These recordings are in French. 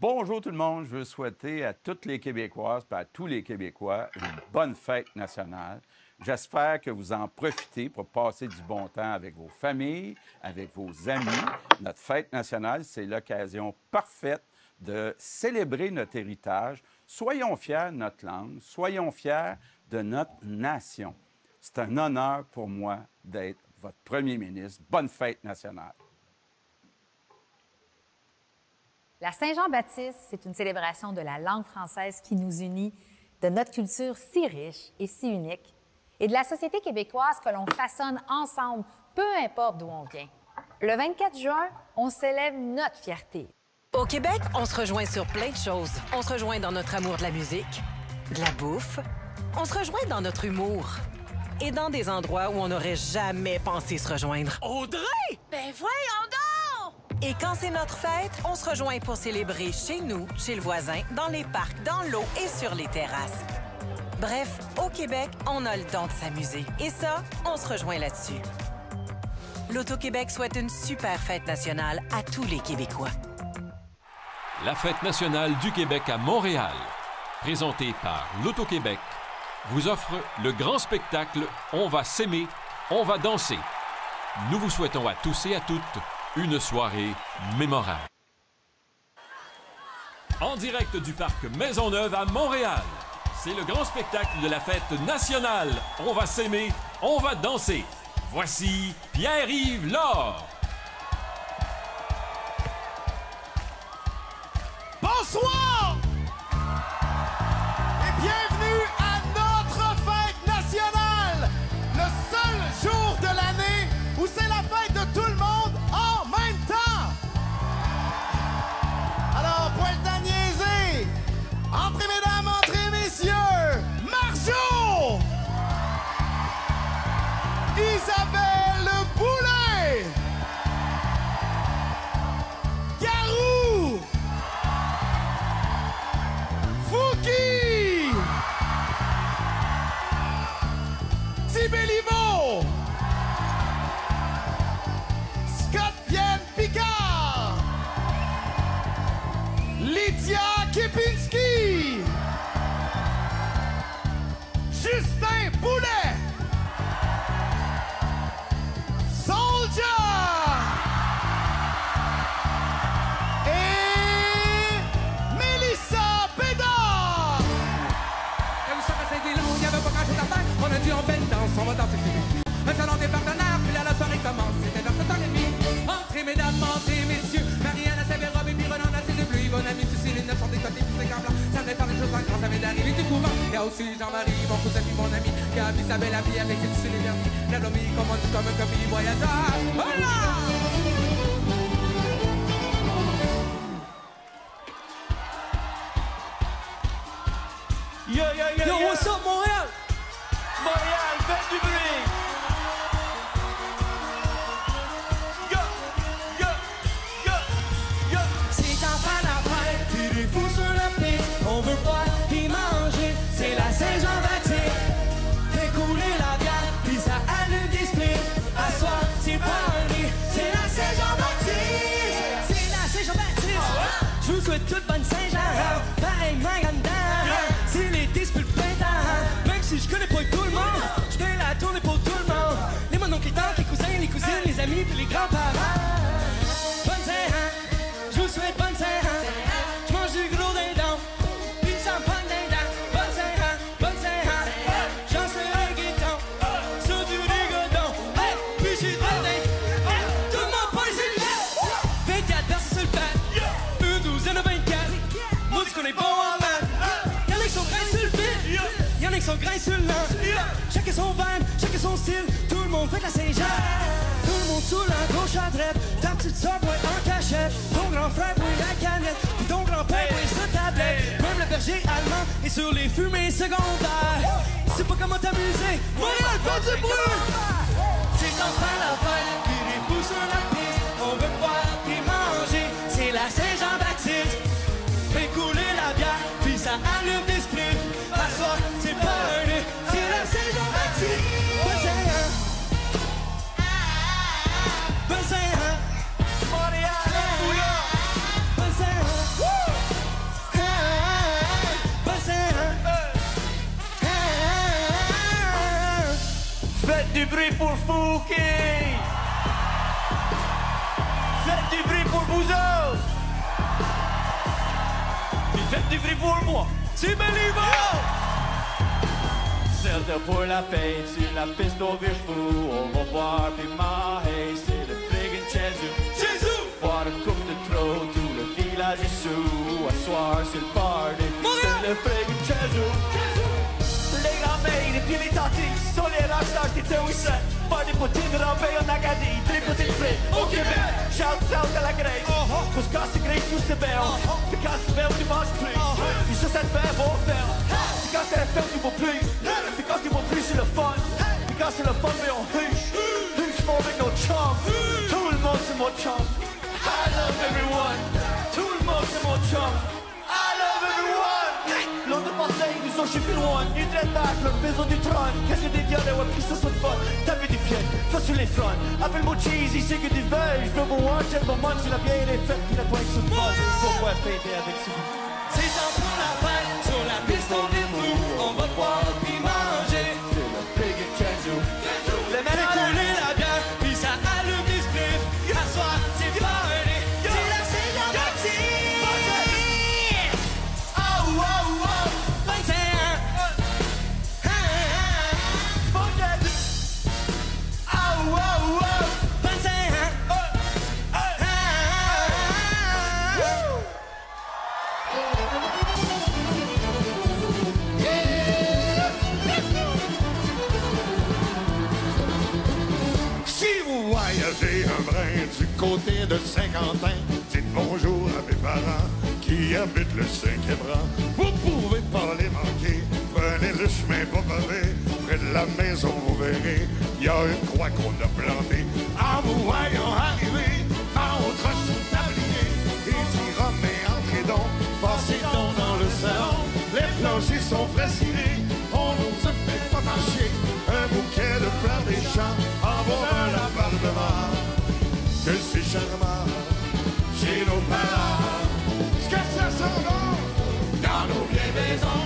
Bonjour tout le monde, je veux souhaiter à toutes les Québécoises et à tous les Québécois une bonne fête nationale. J'espère que vous en profitez pour passer du bon temps avec vos familles, avec vos amis. Notre fête nationale, c'est l'occasion parfaite de célébrer notre héritage. Soyons fiers de notre langue, soyons fiers de notre nation. C'est un honneur pour moi d'être votre premier ministre. Bonne fête nationale. La Saint-Jean-Baptiste, c'est une célébration de la langue française qui nous unit, de notre culture si riche et si unique, et de la société québécoise que l'on façonne ensemble, peu importe d'où on vient. Le 24 juin, on célèbre notre fierté. Au Québec, on se rejoint sur plein de choses. On se rejoint dans notre amour de la musique, de la bouffe. On se rejoint dans notre humour. Et dans des endroits où on n'aurait jamais pensé se rejoindre. Audrey! Ben voyons donc! Et quand c'est notre fête, on se rejoint pour célébrer chez nous, chez le voisin, dans les parcs, dans l'eau et sur les terrasses. Bref, au Québec, on a le don de s'amuser. Et ça, on se rejoint là-dessus. L'Auto-Québec souhaite une super fête nationale à tous les Québécois. La Fête nationale du Québec à Montréal, présentée par l'Auto-Québec, vous offre le grand spectacle « On va s'aimer, on va danser ». Nous vous souhaitons à tous et à toutes une soirée mémorable. En direct du parc Maisonneuve à Montréal, c'est le grand spectacle de la Fête nationale « On va s'aimer, on va danser ». Voici Pierre-Yves Lord. Bonsoir! Et bienvenue à notre fête nationale! Le seul jour de l'année où c'est la fête de tout le monde en même temps! Alors, pour le temps de niaiser, entrez mesdames, entrez messieurs, Marjo! Isabelle Boulay! Garou! Fouki! Tibéliveau! Scott Bien Picard! Lydia Kipinski! Justin Boulet! Soldier! Et Mélissa Bédard! Comme ça, c'est des longs, il n'y avait pas grand-chose à faire. On a dit on fait une danse, on va danser plus. Un salon des partenaires, puis là la soirée commence. C'était dans 7h30. Entrez mesdames, entrez messieurs. Marianne a ses belles robes et puis Roland a ses yeux bleus. Bonne amie, Cécile, ne sont des côtés puis c'est grand blanc. Ça venait faire des choses en grand, ça vient d'arriver du courant. Il y a aussi Jean-Marie, mon cousin puis mon ami, qui a vu sa belle amie avec une Cécile et dernier. La lomie, comme on dit, comme un copier voyageur. Voilà! Yo, yo, yo, yo! What's up, Montréal? Montréal, faites du bruit! Yo, yo, yo, yo! C'est enfin la fête, puis des fous sur la piste. On veut boire et manger, c'est la Saint-Jean-Baptiste. Fait couler la bière, puis ça allume des splits. À soir, c'est pas un lit, c'est la Saint-Jean-Baptiste. C'est la Saint-Jean-Baptiste. Je vous souhaite toute bonne Saint-Jean, pareil, maganda. C'est l'été, c'est plus le printemps. Même si je connais pas tout le monde, je fais la tournée pour tout le monde. Les mononcles, les tantes, les cousins, les cousines, les amis, puis les grands-parents. Bonne Saint-Jean, je vous souhaite bonne Saint-Jean. Je mange du gros dindon, puis ça me pogne dindon. Bonne Saint-Jean, bonne Saint-Jean. J'en sais un guiton, sur du rigodon. Hey, puis j'ai de la tout le monde pointe sur le 24 personnes sur le pad, une douzaine de 24. Moi, tu connais pas en maths. Y'en a qui sont grains sur le beat, y'en a qui sont grains sur le lent. Chacun son vibe, chacun son style, tout le monde fait de la Saint-Jean. Tout le monde sous la gauche à droite, ta petite soeur boit en cachette. Ton grand frère boit la canette, puis ton grand-père boit sa tablette. Même le berger allemand est sur les fumées secondaires. C'est pas comment t'amuser, Montréal fait du bruit. C'est enfin la fête, puis les fous sur la piste. On veut boire et manger, c'est la Saint-Jean-Baptiste. Fait couler la bière, puis ça allume des splits. À soir, c'est pas un lit, c'est la Saint-Jean-Baptiste. Bonne Saint-Jean, bonne Saint-Jean, Montréal, bonne Saint-Jean. bruit pour Fouki! Faites du bruit pour vous autres! Puis faites du bruit pour moi! C'est Believer! Zelda pour la fête, sur la piste au Virchefou. On va boire puis manger, c'est le friggin' Jésus! Boire une coupe de trop, tout le village est sous. À soir, c'est le party, c'est le friggin' Jésus! Les grands-mères et puis les tantis sont les rockstars qui étaient aussi. Pas des poutines rambées en Acadie, des poutines frites au Québec. Shout out à la Grèce, parce que quand c'est Grèce, tout c'est belle. Puis quand c'est belle, tu manges plus. Puis ça te fait bon faire. Puis quand c'est la fête, tu vas plus. Puis quand tu vas plus, c'est le fun. Puis quand c'est le fun, mais on huche. Huche for avec nos chums. Tout le monde, c'est mon chum. I love everyone. Tout le monde, c'est mon chum. I love everyone. L'autre de Marseille, nous ont chiés plus loin. Une dreadback, leur maison du trône. Qu'est-ce que des dialogues, ouais, puis ça sonne fun. Taper du pied, toi sur les fronts. Appelle-moi cheesy, c'est que du veille. Je veux vous voir, j'ai le moment, si la vieille est faite, puis la toile sur le bas. Pourquoi fêter avec ce goût? C'est temps pour la fête, sur la piste on est fou. On va boire puis manger. C'est le friggin' Jésus. Les mains couler la bière, puis ça allume les spliffs. À soir, c'est du party. C'est la Saint-Jean-Baptiste. Oh, oh, oh. Voyager un brin du côté de Saint-Quentin. Dites bonjour à mes parents qui habitent le 5e rang. Vous pouvez pas les manquer. Prenez le chemin pas pavé. Près de la maison, vous verrez, il y a une croix qu'on a plantée. En vous voyant arriver, entre sous tablier. Et dira, mais entrez donc, passez donc dans le salon. Les planchers sont frais cirés. On n'ose peut-être pas marcher. Un bouquet de fleurs des champs envoie un appartement. Que c'est charmant chez nos parents. Ce que ça sent bon dans nos vieilles maisons.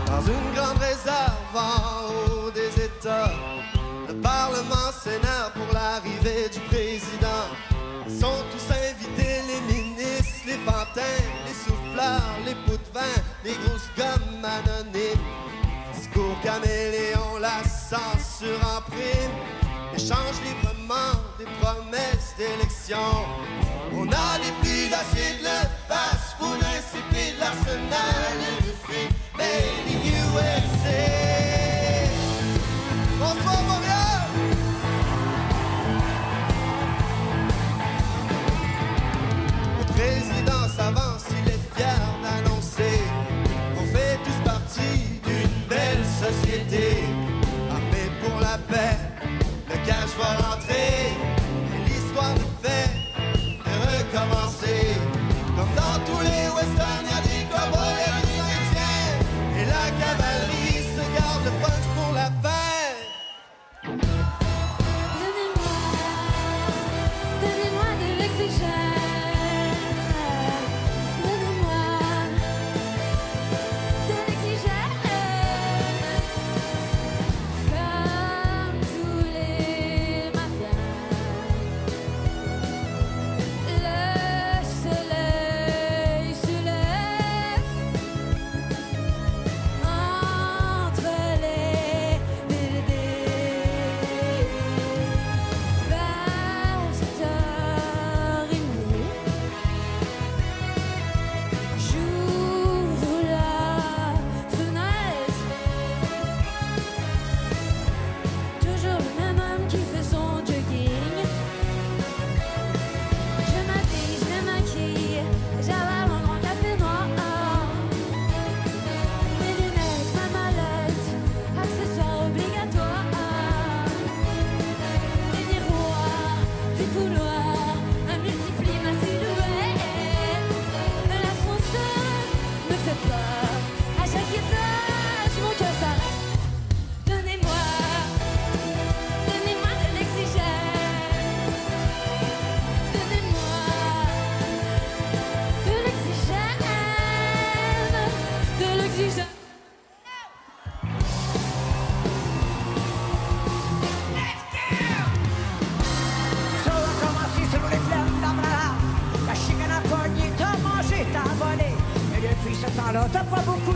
Dans une grande réserve en haut des États, le Parlement s'énerve pour l'arrivée du président. Ils sont tous invités, les ministres, les pantins, les souffleurs, les pots de vin, les grosses gommes anonymes. Discours caméléon, la censure en prime. Échange librement des promesses d'élection. On a des pluies d'acide, le fast-food insipide, l'arsenal et le fric made in USA. Bonsoir Montréal! Le président s'avance, il est fier d'annoncer qu'on fait tous partie d'une belle société. Armée pour la paix, le cash va rentrer, et l'histoire nous fait recommencer. Comme dans tous les westerns, y'a des cowboys,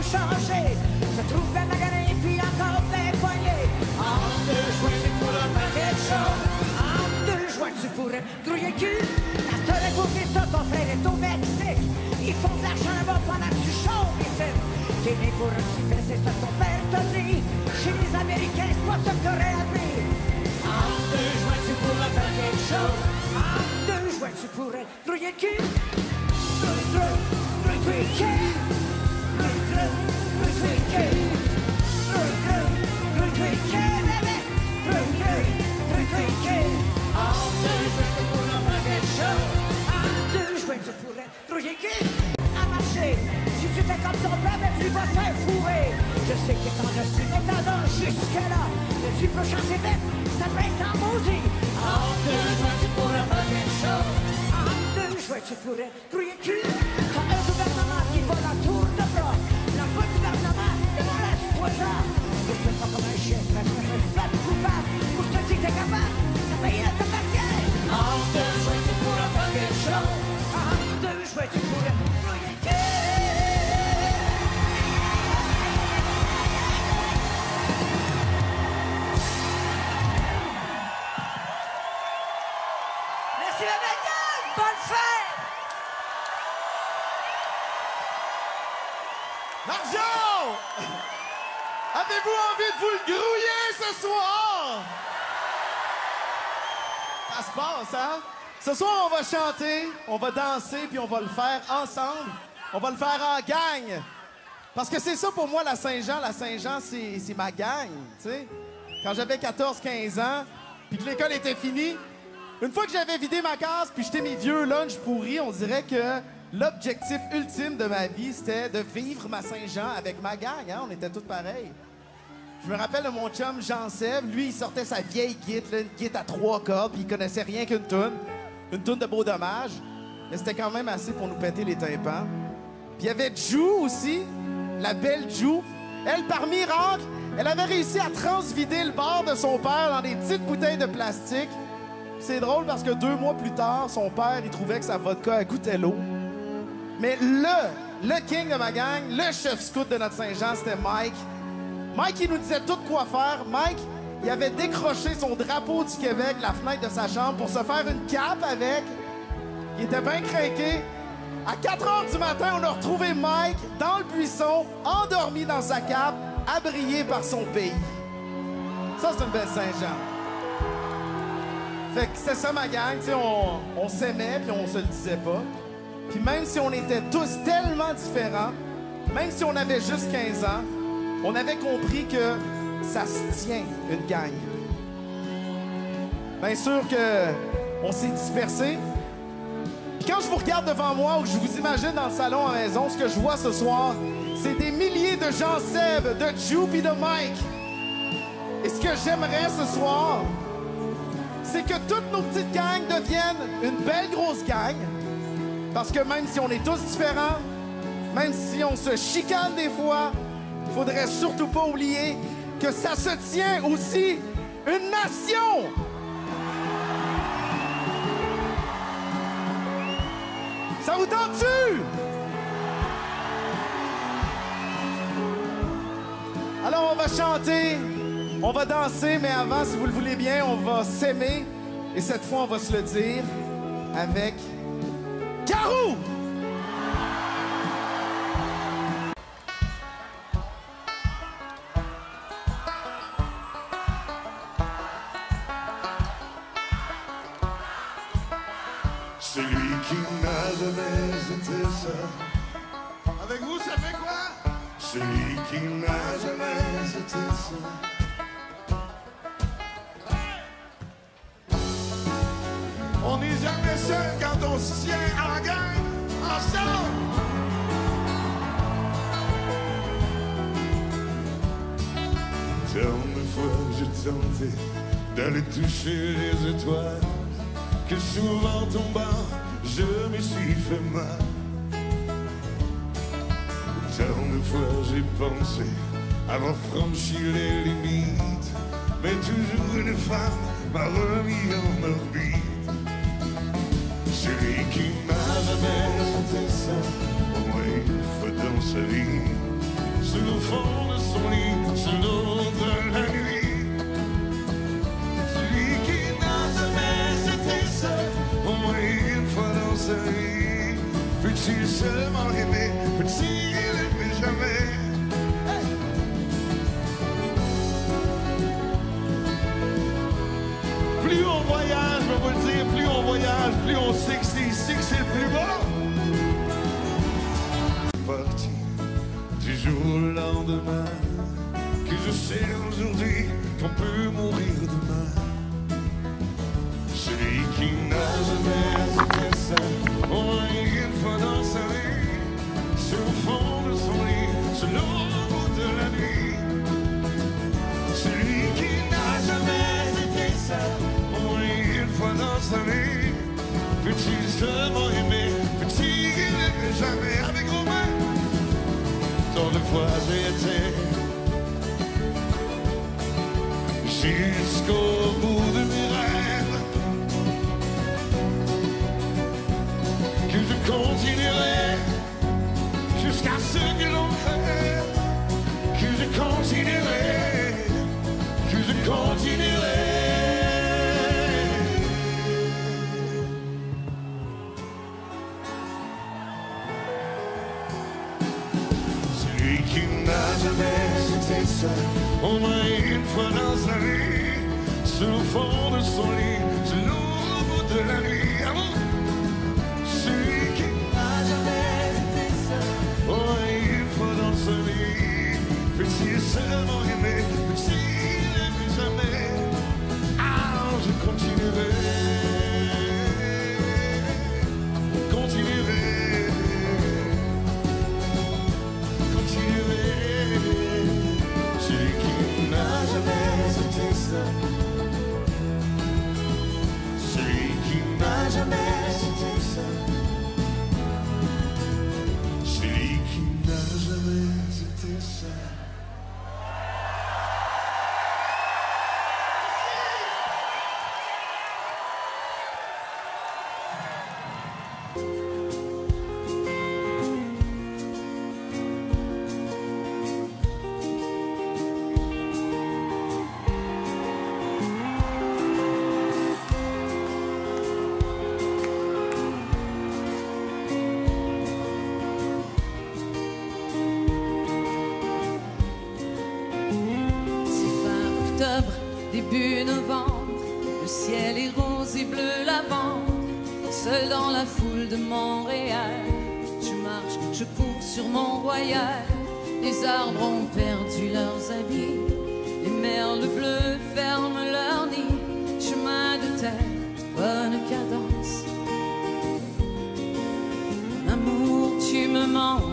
changer. Je trouve bien magané, puis encore bien poigné. En 2 juin, tu pourras faire quelque chose. En 2 juin, tu pourrais grouiller le cul. Ta sœur est au Vita, ton frère est au Mexique. Ils font de l'argent là-bas pendant que tu chauffes ici. T'es né pour un petit peu, c'est ça que ton père t'a dit. Chez les Américains, c'est pas ça que t'aurais appris. En 2 juin, tu pourras faire quelque chose. En 2 juin, tu pourrais grouiller le cul. Si tu fais comme ton père, ben tu vas te faire fourrer. Je sais que t'es en dessus, mais t'en jusque-là. Mais tu peux changer vite, ça te reste en maudit. En 2 juin, tu pourrais faire quelque chose. En 2 juin, tu pourrais grouiller le cul. T'as un gouvernement qui va la tour de bras. Le bon gouvernement, il va reste-toi ça. Je te fais pas comme un chien, parce que je suis pas coupable. Ou je te dis que t'es capable, ça paye la t'appartient. En 2 juin, tu pourrais faire quelque chose. En 2 juin, tu pourrais grouiller le cul. Merci la bagnole! Bonne fête! L'argent! Avez-vous envie de vous le grouiller ce soir? Ça se passe, hein? Ce soir, on va chanter, on va danser, puis on va le faire ensemble. On va le faire en gang. Parce que c'est ça pour moi, la Saint-Jean. La Saint-Jean, c'est ma gang, tu sais. Quand j'avais 14-15 ans, puis que l'école était finie, une fois que j'avais vidé ma case puis jeté mes vieux lunchs pourris, on dirait que l'objectif ultime de ma vie, c'était de vivre ma Saint-Jean avec ma gang, hein? On était tous pareils. Je me rappelle de mon chum Jean-Sève. Lui, il sortait sa vieille guitare, là, une guitare à 3 cordes, puis il connaissait rien qu'une toune. Une toune de Beau Dommage. Mais c'était quand même assez pour nous péter les tympans. Puis il y avait Ju aussi, la belle Ju. Elle, par miracle, elle avait réussi à transvider le bar de son père dans des petites bouteilles de plastique. C'est drôle parce que 2 mois plus tard, son père, il trouvait que sa vodka goûtait l'eau. Mais le king de ma gang, le chef scout de notre Saint-Jean, c'était Mike. Mike, il nous disait tout quoi faire. Mike, il avait décroché son drapeau du Québec de la fenêtre de sa chambre pour se faire une cape avec. Il était bien craqué. À 4 heures du matin, on a retrouvé Mike dans le buisson, endormi dans sa cape, à briller par son pays. Ça, c'est une belle Saint-Jean. Fait que c'est ça ma gang, tu sais, on s'aimait puis on se le disait pas. Puis même si on était tous tellement différents, même si on avait juste 15 ans, on avait compris que ça se tient, une gang. Bien sûr qu'on s'est dispersés. Puis quand je vous regarde devant moi ou que je vous imagine dans le salon à la maison, ce que je vois ce soir, c'est des milliers de Jean-Sève, de Ju et de Mike. Et ce que j'aimerais ce soir, c'est que toutes nos petites gangs deviennent une belle grosse gang. Parce que même si on est tous différents, même si on se chicane des fois, il faudrait surtout pas oublier que ça se tient aussi une nation. Ça vous tente-tu? Alors on va chanter, on va danser, mais avant, si vous le voulez bien, on va s'aimer. Et cette fois, on va se le dire avec Garou! Celui qui n'a jamais été seul. Avec vous, ça fait quoi? Celui qui n'a jamais été seul. On n'est jamais seul quand on se tient en gang, ensemble. Tant de fois j'ai tenté d'aller toucher les étoiles, que souvent tombant, je me suis fait mal. Tant de fois j'ai pensé avoir franchi les limites, mais toujours une femme m'a remis en orbite. Celui qui n'a jamais été seul, au moins une fois dans sa vie. sur le fond de son lit, sur l'eau de la nuit. Celui qui n'a jamais été seul, au moins une fois dans sa vie. Peut-il seulement aimer, peut-il aimer jamais? Plus on voyage, je vais vous le dire, plus on voyage, plus on sait que c'est ici que c'est le plus beau. Parti du jour au lendemain, que je sais aujourd'hui qu'on peut mourir demain. Celui qui n'a jamais été seul, au moins une fois dans sa vie, sur le fond de son lit, sur l'eau de la nuit. Celui qui n'a jamais été seul, au moins une fois dans sa vie, peut-il seulement aimer, peut-il aimer jamais? Avec vos mains, tant de fois j'ai été jusqu'au bout de mes rêves, que je continuerai jusqu'à ce que l'on crève, que je continuerai, que je continuerai. Celui qui n'a jamais été seul, au moins une fois dans sa vie, sur le fond de son lit, sur l'eau de la nuit. Celui qui n'a jamais été seul, au moins une fois dans sa vie, peut-il seulement aimer, peut-il aimer jamais? Ah, je continuerai, continuerai. Celui qui n'a jamais été seul, celui qui n'a jamais été seul, celui qui n'a jamais été seul. Début novembre, le ciel est rose et bleu lavande. Seul dans la foule de Montréal, je marche, je cours sur Mont-Royal. Les arbres ont perdu leurs habits, les merles bleus ferment leur nid. Chemin de terre, bonne cadence. Amour, tu me manques.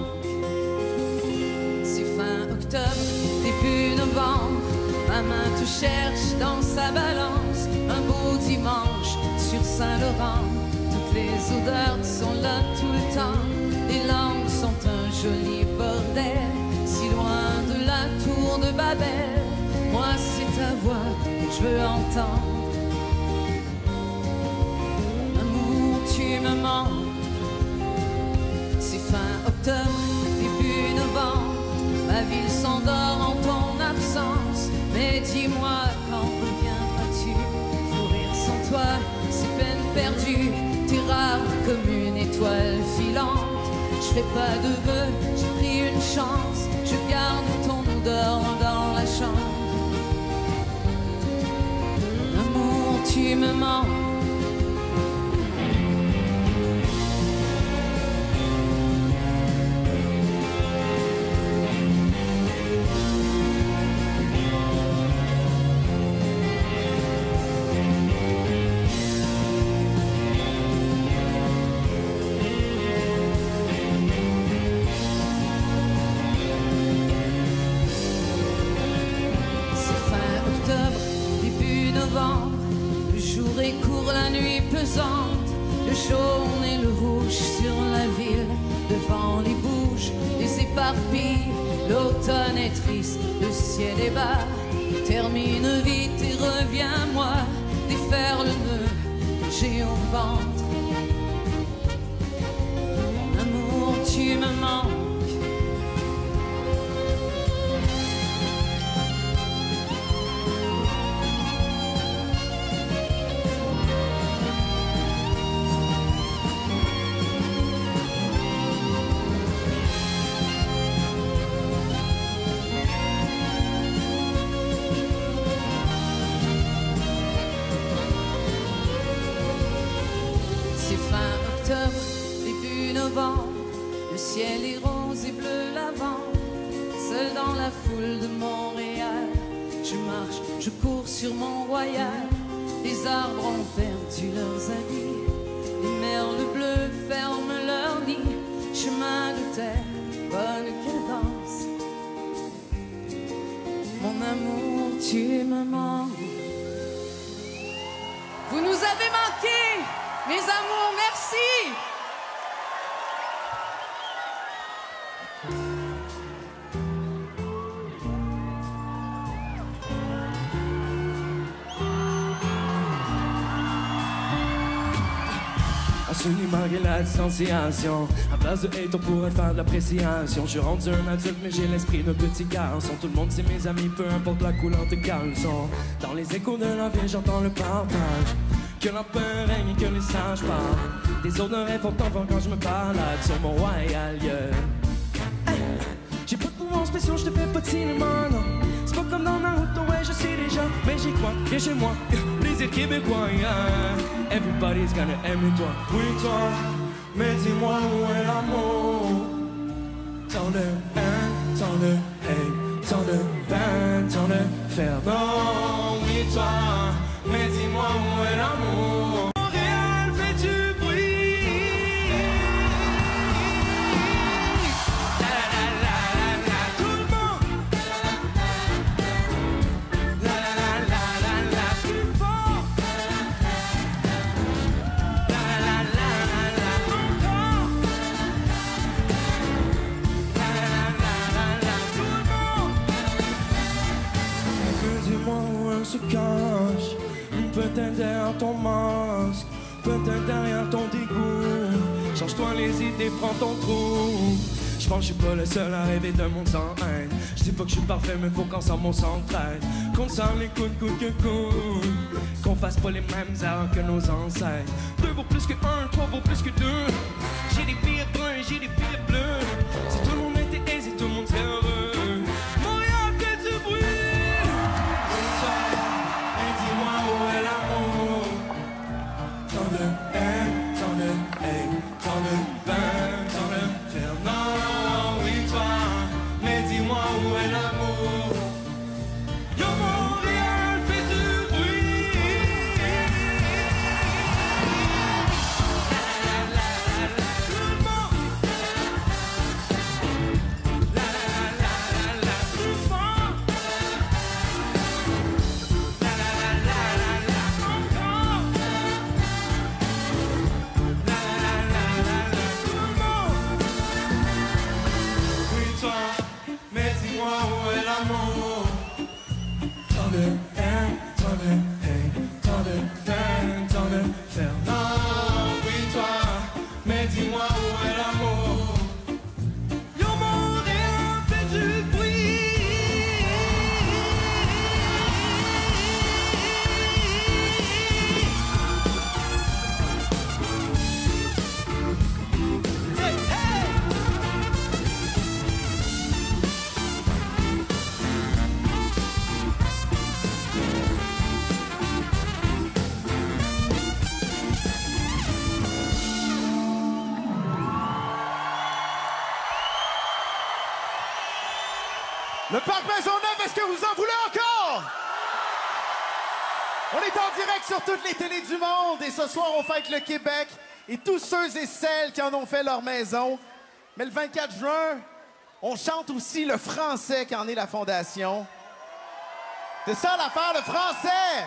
C'est fin octobre, début novembre. Ma main te cherche dans sa balance. Un beau dimanche sur Saint-Laurent. Toutes les odeurs sont là tout le temps. Les langues sont un joli bordel. Si loin de la tour de Babel. Moi c'est ta voix que je veux entendre. Amour, tu me manques. C'est fin octobre, début novembre. Ma ville s'endort en ton absence. Mais dis-moi, quand reviendras-tu? Mourir sans toi, c'est peine perdue. T'es rare comme une étoile filante. Je fais pas de vœux, j'ai pris une chance. Je garde ton odeur dans la chambre. Amour, tu me manques. Le jour est court, la nuit pesante. Le jaune et le rouge sur la ville. Le vent les bouge, les éparpille. L'automne est triste, le ciel est bas. Termine vite et reviens-moi. Défaire le nœud que j'ai au ventre. Mon amour, tu me manques. ciel est rose et bleu lavande, seul dans la foule de Montréal. Je marche, je cours sur Mont-Royal, les arbres ont perdu leurs amis, les merles bleus ferment leur nid, chemin de terre, bonne cadence. Mon amour, tu me manques. Vous nous avez manqué, mes amours, merci. Malgré la distanciation, à place de hate, on pourrait faire de l'appréciation. Je suis rendu un adulte, mais j'ai l'esprit d'un petit garçon. Tout le monde, c'est mes amis, peu importe la couleur de caleçon. Dans les échos de la vie, j'entends le partage. Que la peur règne et que les sages parlent. Des autres rêves font enfants quand je me balade sur mon royal, yeah. Hey, j'ai pas de pouvoir spécial, je te fais pas de cinéma, non. C'est pas comme dans Naruto, ouais, je sais déjà. Mais j'y crois, viens chez moi, plaisir québécois, yeah. Everybody's gonna aimer toi, oui toi. Mais dis-moi où est l'amour. Tant de haine, tant de hate, tant de peine, tant de faire. Non, oui toi. Mais dis-moi où est l'amour. Montréal fait du bruit. La la la la la, tout le monde. La la la la la la, plus fort. La la la la la, encore. La la la la la, tout le monde. Mais dis-moi où elle se cache. Peut-être derrière ton masque, peut-être derrière ton dégoût. Change-toi les idées, prends ton trou. Je pense que je suis pas le seul à rêver d'un monde sans haine. Je dis pas que je suis parfait, mais faut qu'ensemble on s'entraide. Qu'on s'en les coude que coude. Qu'on fasse pas les mêmes erreurs que nos ancêtres. 2 vaut plus que 1, 3 vaut plus que 2. J'ai des pieds bruns, j'ai des pieds bleus. Si tout le monde était aisé, tout le monde serait heureux. Montréal fait du bruit. Dis-moi où est l'amour. Tant de haine, tant de hate, tant de peine, tant de faire. Non, oui toi, mais dis-moi où est l'amour. Yo, Montréal fait du bruit. La la la la la, tout le monde. La la la la la, plus fort. La la la la la la, encore. La la la la la, tout le monde. Oui toi, mais dis-moi où est l'amour. Tant de haine, tant de hate, tant de peine, tant de faire. Non, oui toi, mais dis-moi où est l'amour. Yo, Montréal fait du bruit. Hey, hey. Le Parc Maisonneuve, est-ce que vous en voulez encore? On est en direct sur toutes les télés du monde et ce soir, on fête le Québec et tous ceux et celles qui en ont fait leur maison. Mais le 24 juin, on chante aussi le français qui en est la fondation. C'est ça l'affaire, le français!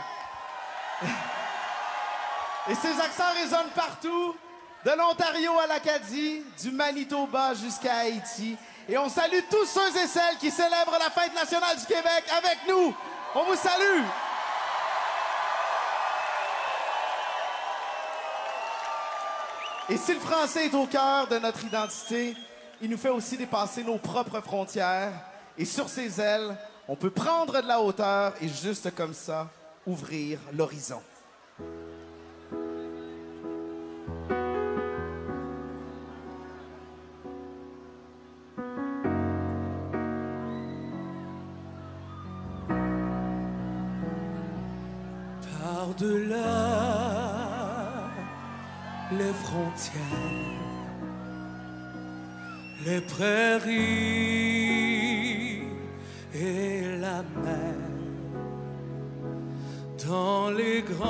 Et ces accents résonnent partout, de l'Ontario à l'Acadie, du Manitoba jusqu'à Haïti. Et on salue tous ceux et celles qui célèbrent la fête nationale du Québec avec nous. On vous salue! Et si le français est au cœur de notre identité, il nous fait aussi dépasser nos propres frontières. Et sur ses ailes, on peut prendre de la hauteur et juste comme ça, ouvrir l'horizon. Par-delà les frontières, les prairies et la mer, dans les grandes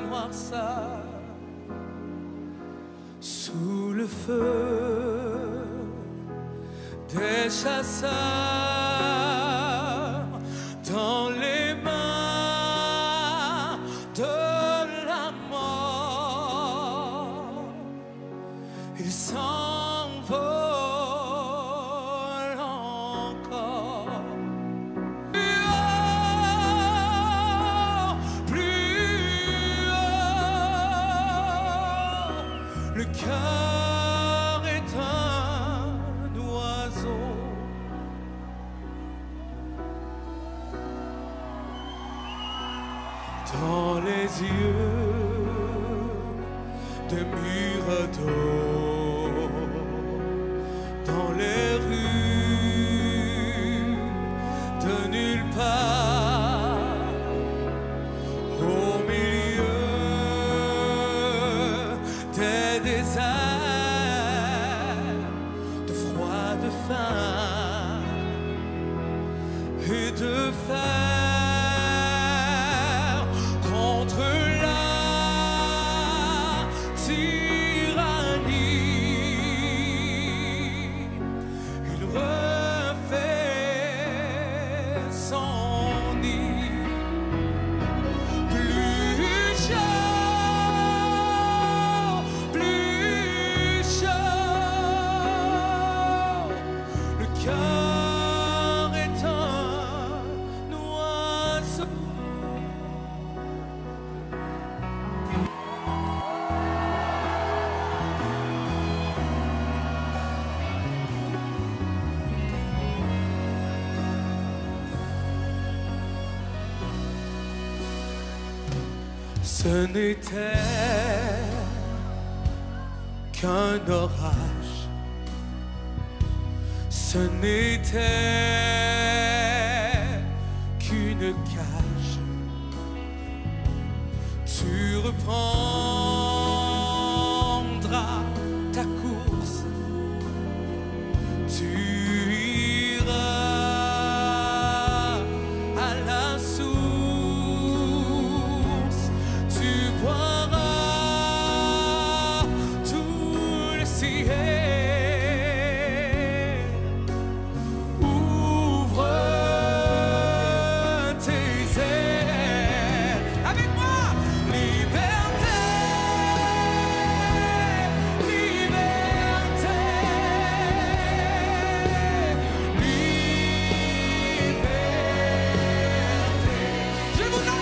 noirceurs, sous le feu des chasseurs, dans les mains de la mort, ils s'envolent encore. Plus haut, le cœur est un oiseau. Dans les yeux des murs d'eau, dans les rues de nulle part, au milieu des déserts, de froid, de faim et de fer, contre la tyrannie, il refait son nid. Plus chaud, le cœur est un oiseau. Ce n'était qu'un orage, ce n'était qu'une cage. Tu reprendras ta course, tu iras à la source, tu boiras tout le ciel. Ouvre tes ailes avec moi. Liberté, liberté, liberté. Je vous entends.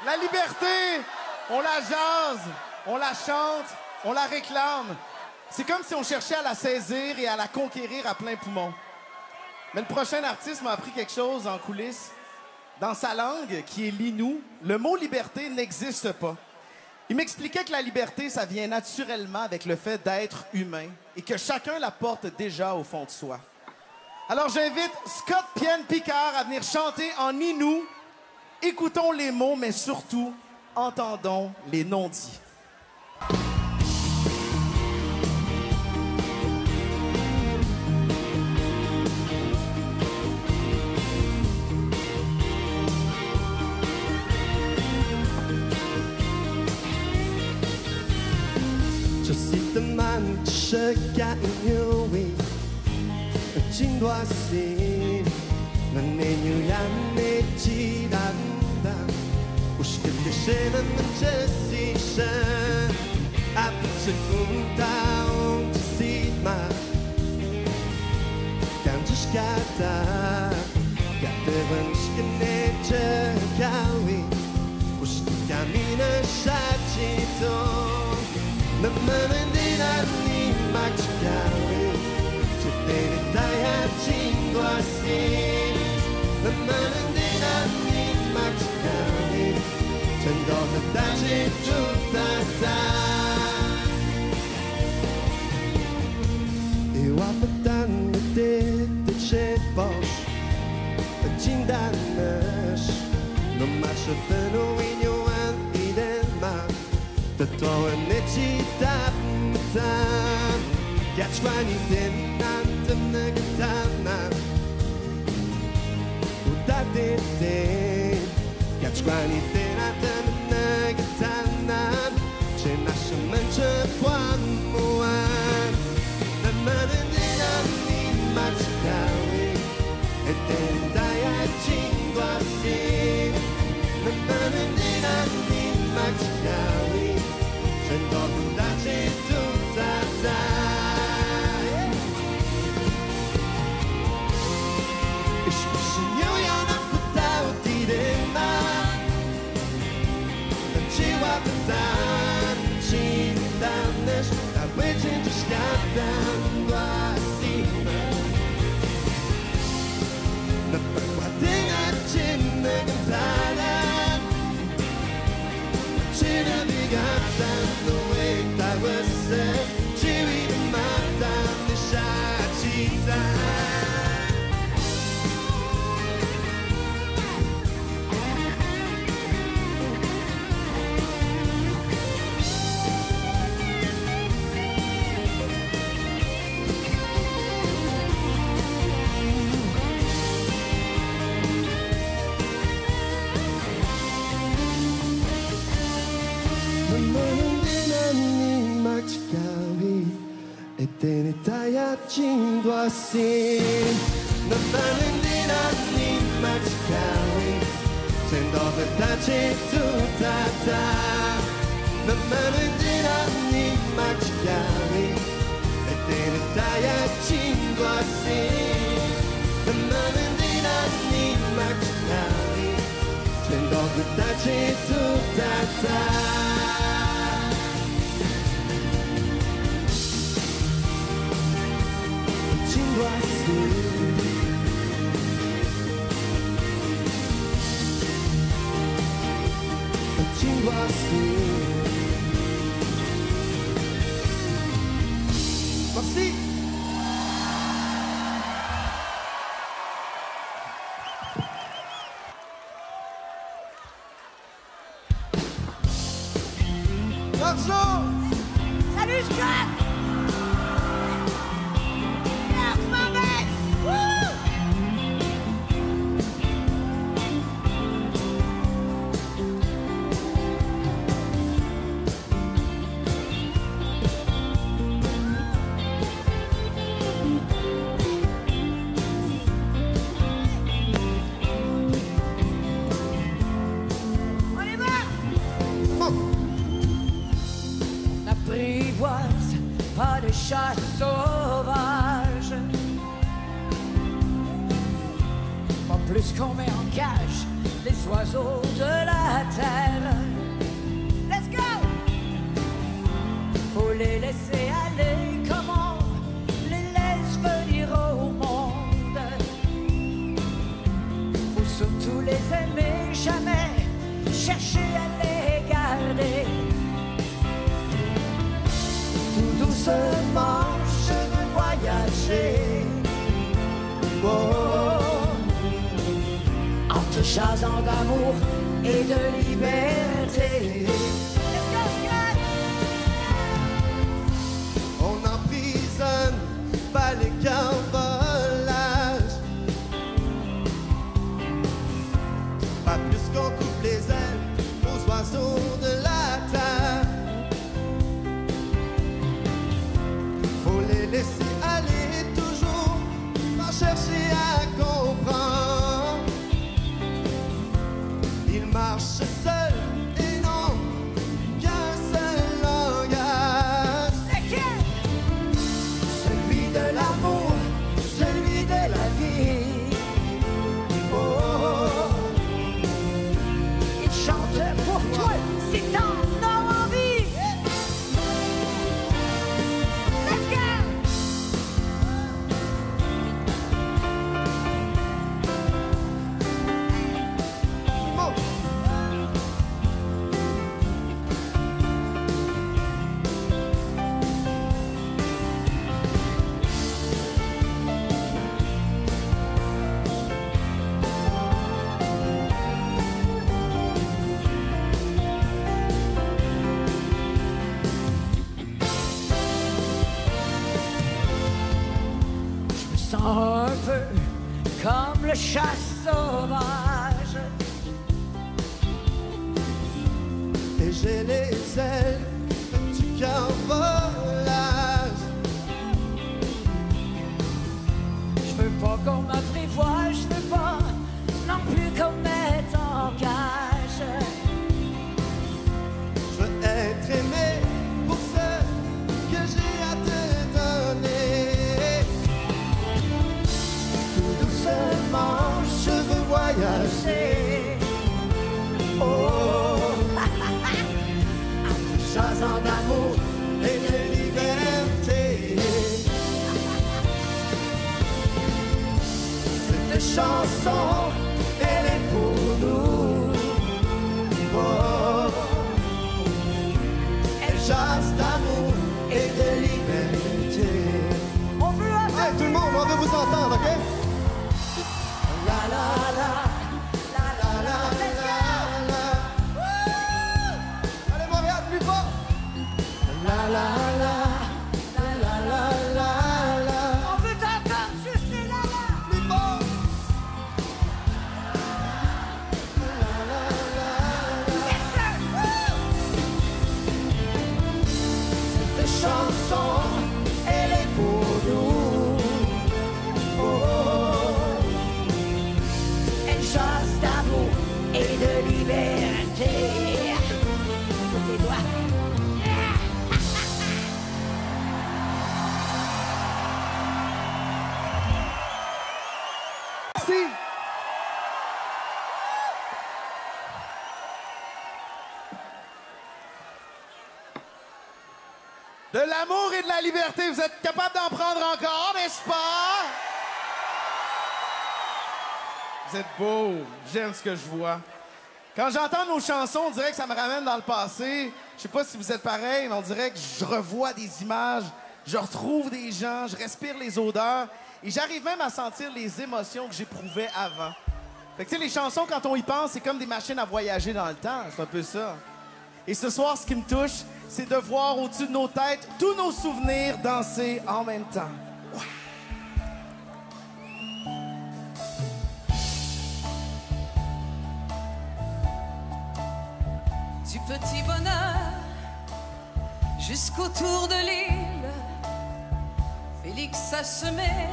La liberté, on la jase, on la chante, on la réclame. C'est comme si on cherchait à la saisir et à la conquérir à plein poumon. Mais le prochain artiste m'a appris quelque chose en coulisses. Dans sa langue, qui est l'inou, le mot liberté n'existe pas. Il m'expliquait que la liberté, ça vient naturellement avec le fait d'être humain et que chacun la porte déjà au fond de soi. Alors j'invite Scott Pienne Picard à venir chanter en inou. Écoutons les mots, mais surtout, entendons les non-dits. Shakainui 진도아시 난 내뉴야네 지란다 우시게 쉐는 문제시션 앞서 꿈다운 지시마 간지시가다 가뜨번 시간에 저가위 우시게 가미는 샤치도 나만은 니나니 막치가위 제때는 다야 친구아시 나만은 니나니 막치가위 전도는 다시 뚜따따 이와빠딴 때 뜻의 보시 진단나시 너 마셔던 우인요한 이래만 또한 내 지답다 야추안이 된 난좀 나가다나 우다대대 야추안이 된 난좀 나가다나 제 나서만 저관 모안 나만은 니나니 마치가위 에땐 다야 친구아시 나만은 니나니 마치가위 전도는 다시 뚜따따 이십시오야 나쁘다 우디레마 난 지와봤단 진단내시 나 외친 주시간단 과시마 나 빡빡대가 진내는 다란 지나비가 단 너의 다웠어 지위는 맞단 내 샤치다 에때니 다야 진도아시 나만은 니나니 마치가위 젠도는 다치 뚜따따 나만은 니나니 마치가위 에때니 다야 진도아시 나만은 니나니 마치가위 젠도는 다치 뚜따따 Merci. Marceau. Salut Scott. Merde, ma mec. Wouh. Pas de chasse sauvage, pas plus qu'on met en cage les oiseaux de la terre. Let's go! Faut les laisser aller, comment les laisse venir au monde. Faut surtout les aimer, jamais chercher à les garder. Doucement, je veux voyager. Oh, en te jasant d'amour et de liberté. On emprisonne pas les cambrelages, pas plus qu'on coupe les ailes aux oiseaux de la terre. sens un peu comme le chat sauvage. Et j'ai les ailes du carambolage. Je veux pas qu'on m'apprivoise, je veux pas non plus qu'on mette en cage. Je veux être aimé pour ce que j'ai à te donner. Tout doucement, je veux voyager. Oh, jasant d'amour et de liberté. Cette chanson, elle est pour nous. Oh, elle jase d'amour et de liberté. On veut Hey, tout le monde, on veut vous entendre, OK? La la la, la la la la la. Allez, Montréal, plus fort! La la la, la la la la la. On veut t'entendre juste les là-là. Plus fort! La la la la. Yes, sir. Cette chanson, elle est pour nous. Oh, Elle jase d'amour et de liberté. Tes doigts. Merci. De l'amour et de la liberté, vous êtes capable d'en prendre encore, n'est-ce pas? Vous êtes beau, j'aime ce que je vois. Quand j'entends nos chansons, on dirait que ça me ramène dans le passé. Je sais pas si vous êtes pareil, mais on dirait que je revois des images, je retrouve des gens, je respire les odeurs et j'arrive même à sentir les émotions que j'éprouvais avant. Fait que tu sais, les chansons, quand on y pense, c'est comme des machines à voyager dans le temps. C'est un peu ça. Et ce soir, ce qui me touche, c'est de voir au-dessus de nos têtes tous nos souvenirs danser en même temps. Du petit bonheur jusqu'au tour de l'île, Félix a semé,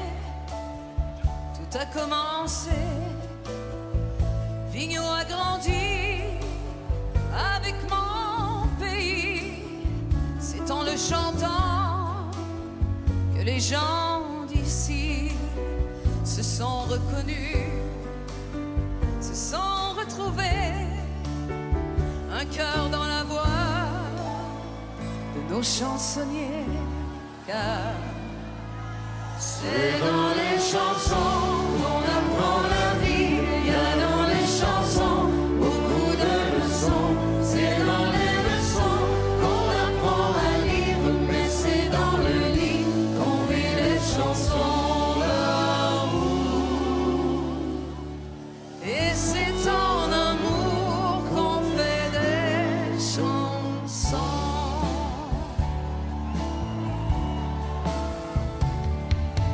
tout a commencé. Vigneault a grandi avec mon pays. C'est en le chantant que les gens d'ici se sont reconnus, se sont retrouvés. Un cœur dans la voix de nos chansonniers, car c'est dans les chansons qu'on apprend la vie. Il y a dans les chansons beaucoup de leçons. C'est dans les leçons qu'on apprend à lire, mais c'est dans le lit qu'on vit les chansons d'amour. Et c'est en amour qu'on fait des chansons.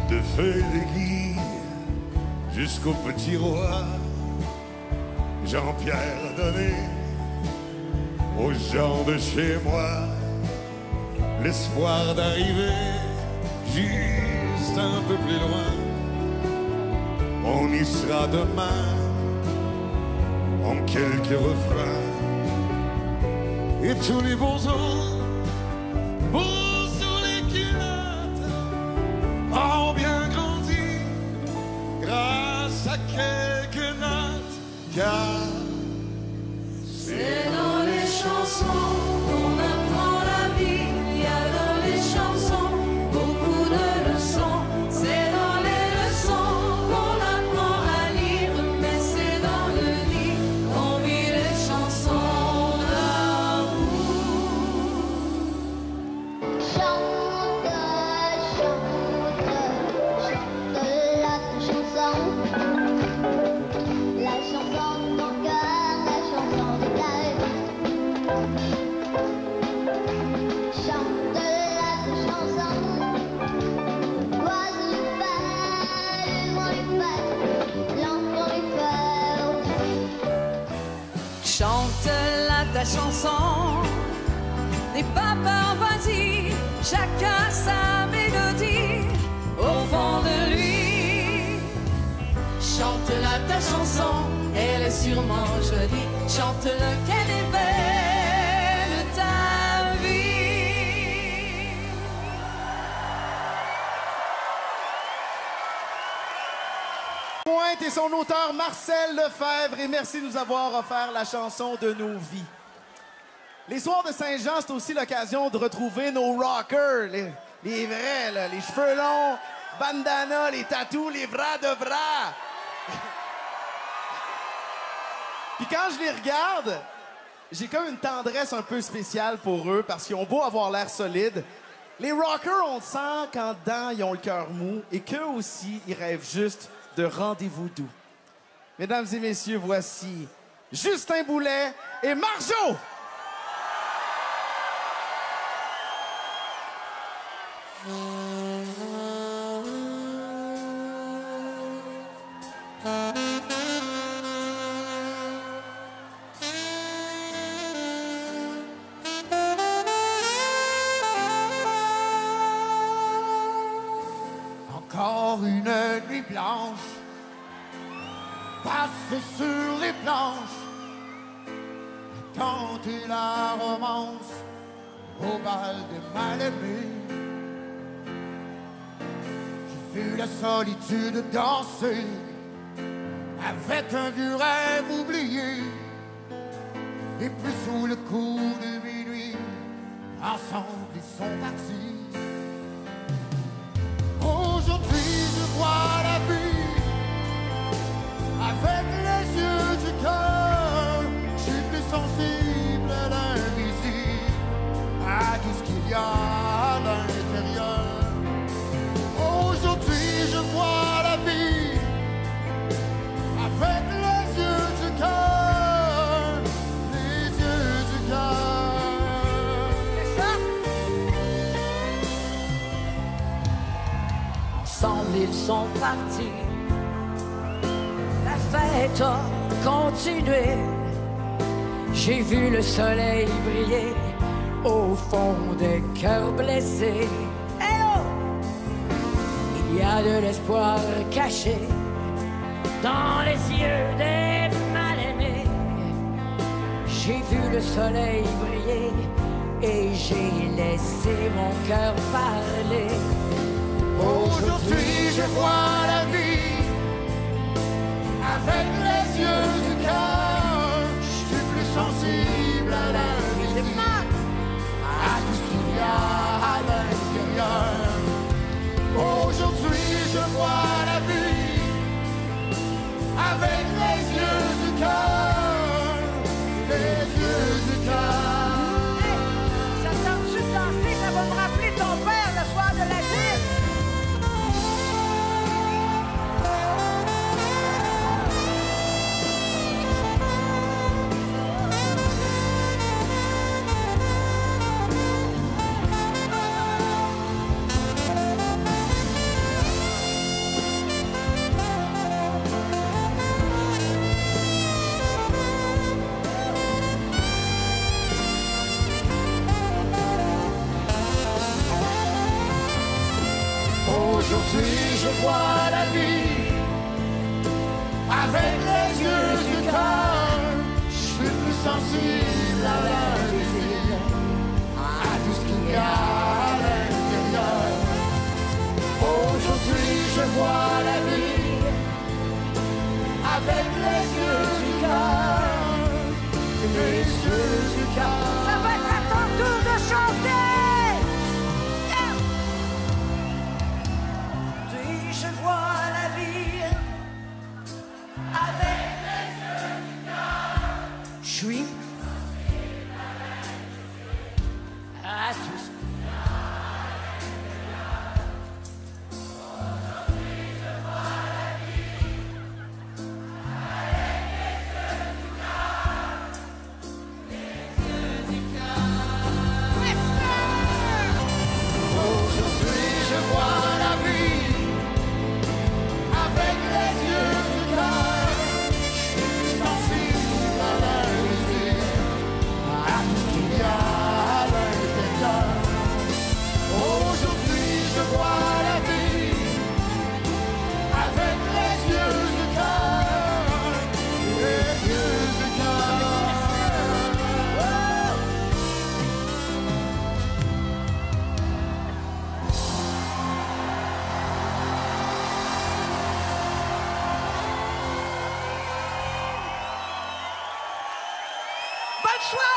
De feuilles d'aiguille jusqu'au petit roi, Jean-Pierre a donné aux gens de chez moi l'espoir d'arriver juste un peu plus loin. On y sera demain en quelques refrains et tous les bons os beaux sur les culottes ont bien grandi grâce à quelques notes, car c'est dans les chansons qu'on apprend la vie. Il y a dans les chansons beaucoup de leçons. C'est dans les leçons qu'on apprend à lire, mais c'est dans le lit qu'on vit les chansons d'amour. ta chanson n'est pas parvenue, chacun sa mélodie au fond de lui. Chante-la ta chanson, elle est sûrement jolie. Chante-le qu'elle est belle ta vie. Pointe et son auteur Marcel Lefebvre, et merci de nous avoir offert la chanson de nos vies. Les soirs de Saint-Jean, c'est aussi l'occasion de retrouver nos rockers, les vrais, là, les cheveux longs, bandana, les tatous, les bras de bras. Puis quand je les regarde, j'ai comme une tendresse un peu spéciale pour eux parce qu'ils ont beau avoir l'air solides. Les rockers, on sent qu'en dedans, ils ont le cœur mou et qu'eux aussi, ils rêvent juste de rendez-vous doux. Mesdames et messieurs, voici Justin Boulet et Marjo! Encore une nuit blanche, passée sur les planches, tenter la romance au bal des mal-aimés. J'ai vu la solitude danser avec un vieux rêve oublié. Et puis sous le coup de minuit, ensemble ils sont partis. Aujourd'hui je vois la vie avec les yeux du cœur. Je suis plus sensible à l'invisible, à tout ce qu'il y a à l'intérieur. Aujourd'hui je vois la vie avec les yeux du cœur, les yeux du cœur. C'est ça? Ensemble ils sont partis, la fête a continué. J'ai vu le soleil briller au fond des cœurs blessés. Eh oh! Il y a de l'espoir caché dans les yeux des mal-aimés. J'ai vu le soleil briller et j'ai laissé mon cœur parler. Aujourd'hui je vois la vie avec les yeux du cœur. Je suis plus sensible à l'invisible, à tout ce qu'il y a à l'intérieur. Aujourd'hui je vois la vie avec les yeux du cœur, les yeux du cœur. Hey, ça tente-tu de danser? Ça va me rappeler ton père le soir de la disque. Aujourd'hui je vois la vie avec les yeux du cœur. Je suis plus sensible à l'invisible, à tout ce qu'il y a à l'intérieur. Aujourd'hui je vois la vie avec les yeux du cœur, les yeux du cœur. Ça va être à ton tour de chanter! Je vois la vie avec les yeux du cœur. Je suis à tout ce Aujourd'hui je vois la vie avec les yeux du cœur, les soirée!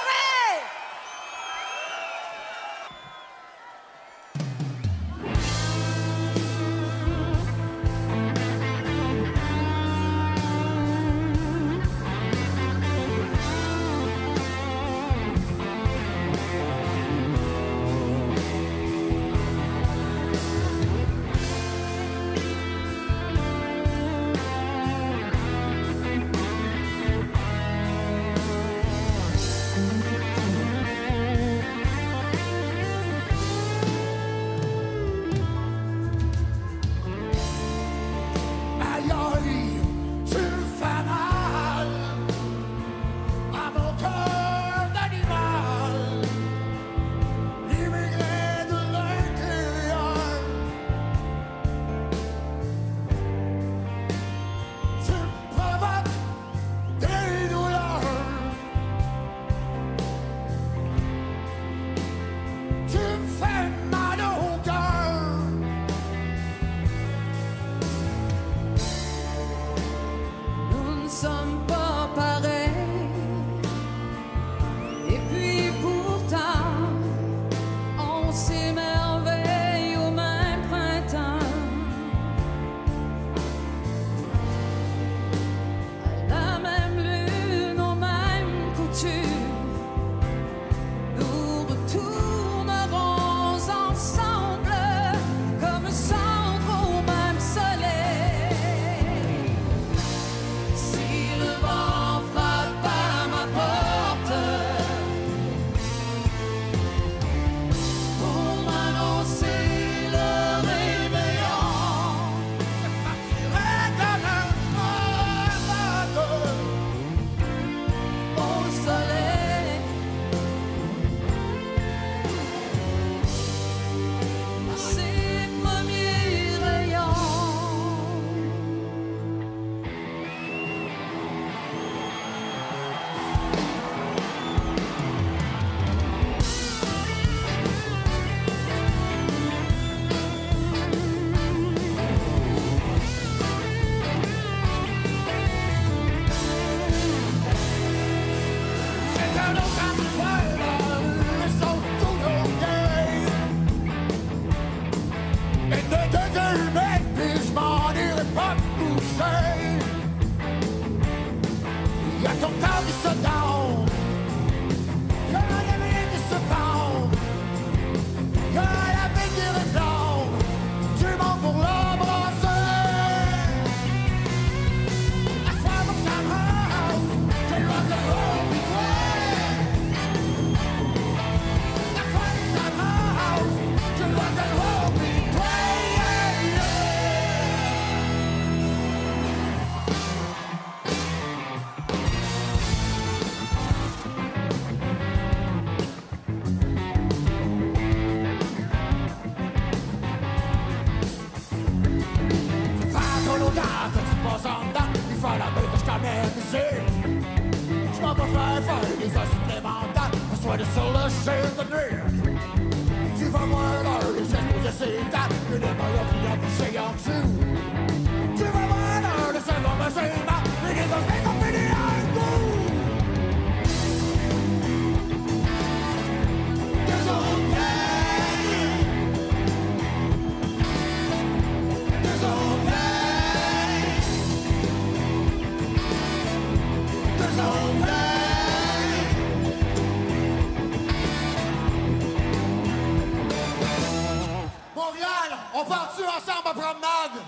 On part-tu ensemble en promenade?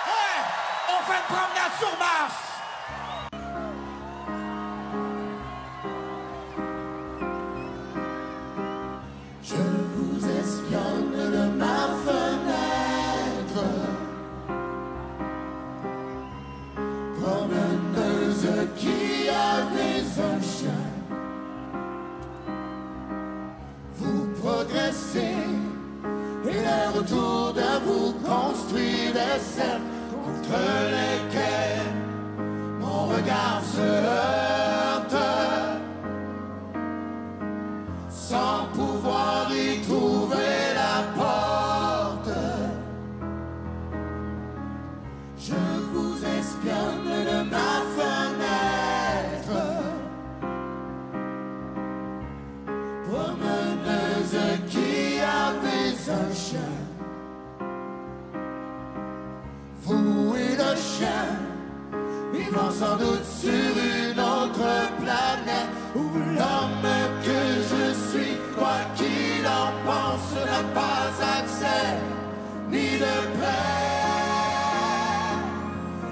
Hey! On fait une promenade sur Mars! Je vous espionne de ma fenêtre, promeneuse qui avait un chien. Vous progressez et l'air autour de vous construit des cercles contre lesquels mon regard se heurte, sans pouvoir y trouver la porte. Je vous espionne de ma fenêtre, vivons sans doute sur une autre planète où l'homme que je suis, quoi qu'il en pense, n'a pas accès ni de près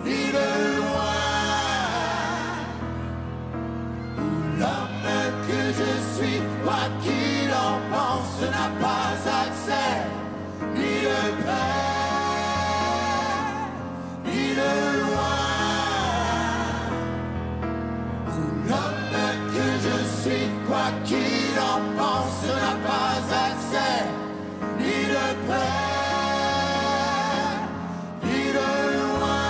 ni de loin. Où l'homme que je suis, quoi qu'il en pense, n'a pas accès ni de près ni de loin. Où l'homme que je suis, quoi qu'il en pense, n'a pas accès ni de près ni de loin.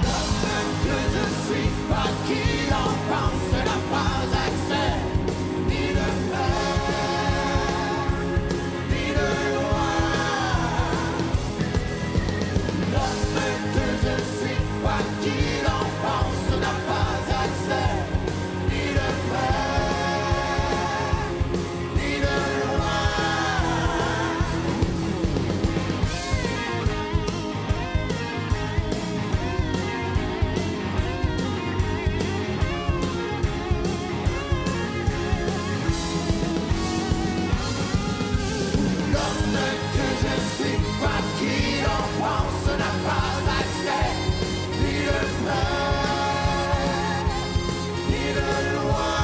L'homme que je suis, quoi qu'il en pense, n'a pas accès ni de près ni de loin. L'homme que je suis, quoi qu'il en pense, n'a pas accès ni de près ni de loin. L'homme que je suis, quoi qu'il en pense, n'a pas accès ni de près ni de loin.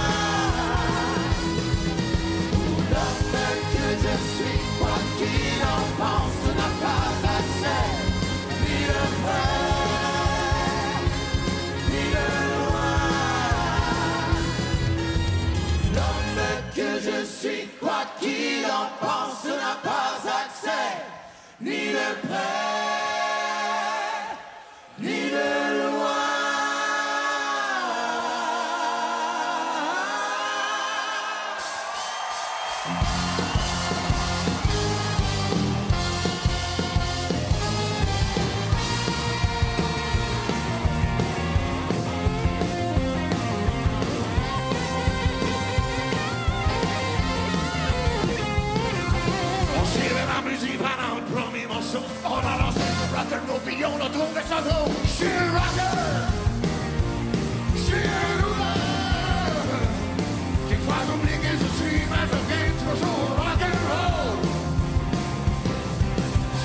L'homme que je suis, quoi qu'il en pense, n'a pas accès ni de près ni de loin. L'homme que je suis, quoi qu'il en pense, n'a pas accès ni de près ni de loin. On serrait la musique pendant le premier morceau. On a lancé le rock'n'roll puis on a trouvé ça drôle. Je suis un rocker, je suis un rouleur. Quelquefois j'oublie que je suis, mais je viens toujours rock'n'roll.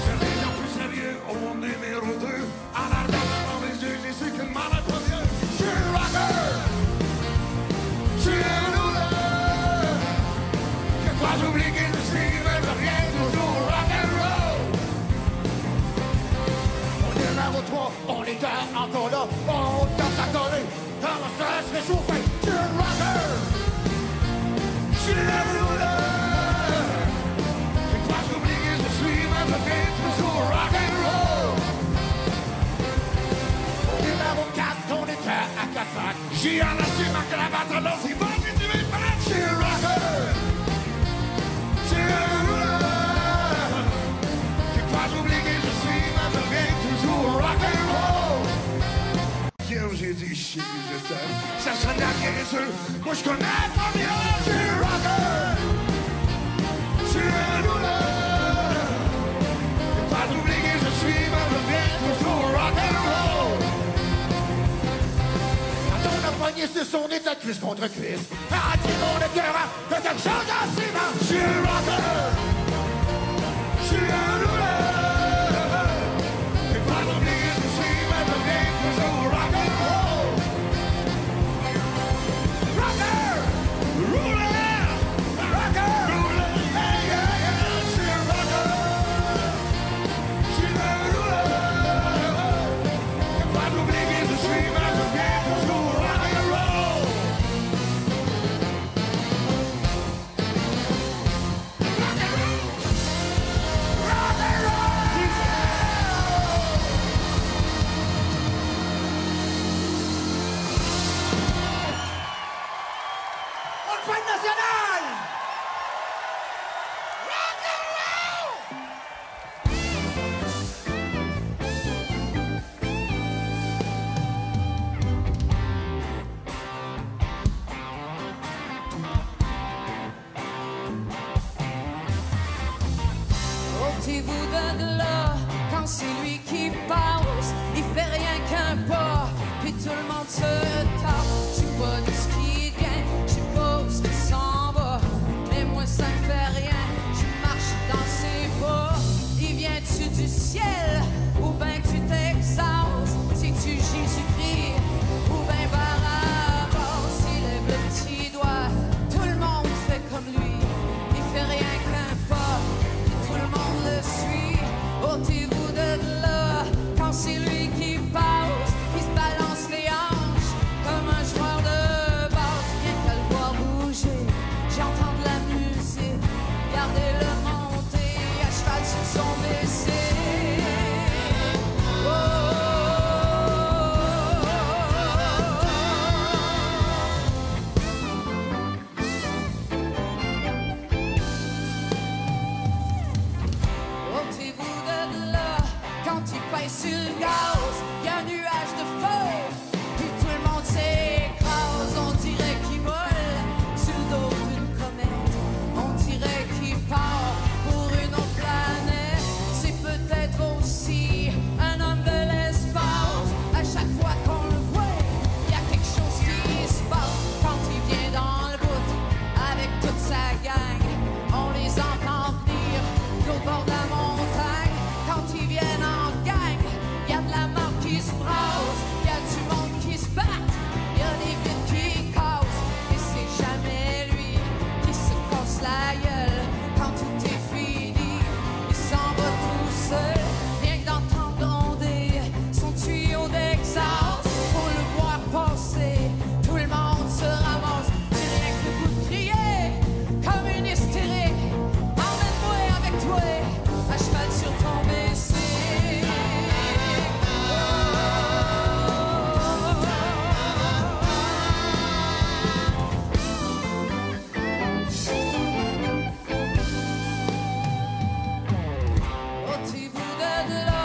C'est les gens plus sérieux au numéro 2. En regardant dans les yeux, j'ai su que le mal est trop vieux. Je suis un rocker, je suis un rouleur. Quelquefois j'oublie que je suis, mais je viens toujours rock'n'roll. On est numéro 3, on était encore là. On danse à coller, commence à se réchauffer. Je suis un rocker, je suis un rouleur. Quelquefois j'oublie que je suis, mais je viens toujours rock'n'roll. Numéro 4, on était à 4 pattes. J'ai enlacé ma cravate, alors c'est bon que tu m'es prêt. Je suis un rocker, je suis un rouleur. Quelquefois j'oublie que je suis, mais je viens toujours rock'n'roll. Hier j'ai dit chier, je t'aime, ça serait la guérisseur. Moi je connais pas bien. Je suis un rocker, je suis un rouleur. Quelquefois j'oublie que je suis, mais je viens toujours rock'n'roll. Quand on a poigné sur son état cuisse contre cuisse, a dit mon écœurant que quelque chose en ciment. Je suis un rocker, je suis un rouleur. Quelquefois j'oublie que je suis, mais je viens toujours rock'n'roll. Rocker, rouleur, rocker, rouleur, hey, yeah, yeah. Je suis un rocker, je suis un rouleur. Quelquefois j'oublie que je suis, mais je viens toujours rock'n'roll. Rock'n'roll, rock'n'roll. ôtez-vous de là. Quand c'est lui qui passe, il fait rien qu'un pas, puis tout le monde se tape. Je sais pas de ce qui gagne, je sais pas où ce qui s'en va, mais moi ça me fait rien, je marche dans ses pas. Il vient-tu du ciel, ou ben tu t'exauces? C'est-tu Jésus-Christ, ou ben Barabbas? Il lève le petit doigt, tout le monde fait comme lui, il fait rien qu'un pas, puis tout le monde le suit. Ôtez-vous de là, quand c'est lui qui passe, il se balance les hanches comme un joueur de basse. Rien qu'à le voir bouger, j'entends de la musique, regardez-le monter à cheval sur son WC. Ôtez-vous de là, quand il pèse sur le gaz, y a un nuage de feu, puis tout le monde s'écrase. On dirait qu'il vole sur le dos d'une comète, on dirait qu'il part pour une autre planète. C'est peut-être aussi un homme de l'espace. À chaque fois qu'on le voit, y a quelque chose qui se passe. Quand il vient dans le bout avec toute sa gang, on les entend venir de l'autre bord de la montagne. Quand ils viennent en gang, y a de la mort qui se brasse, y a du monde qui se bat, y a des vides qui cassent, et c'est jamais lui qui se casse la gueule. Quand tout est fini, il s'en va tout seul, rien que d'entendre gronder son tuyau d'exhaust. Faut le voir passer, tout le monde se ramasse, direct le coup de crier, comme une hystérique. Emmène-moi avec toi, à cheval sur ton WC. Ôtez-vous de là,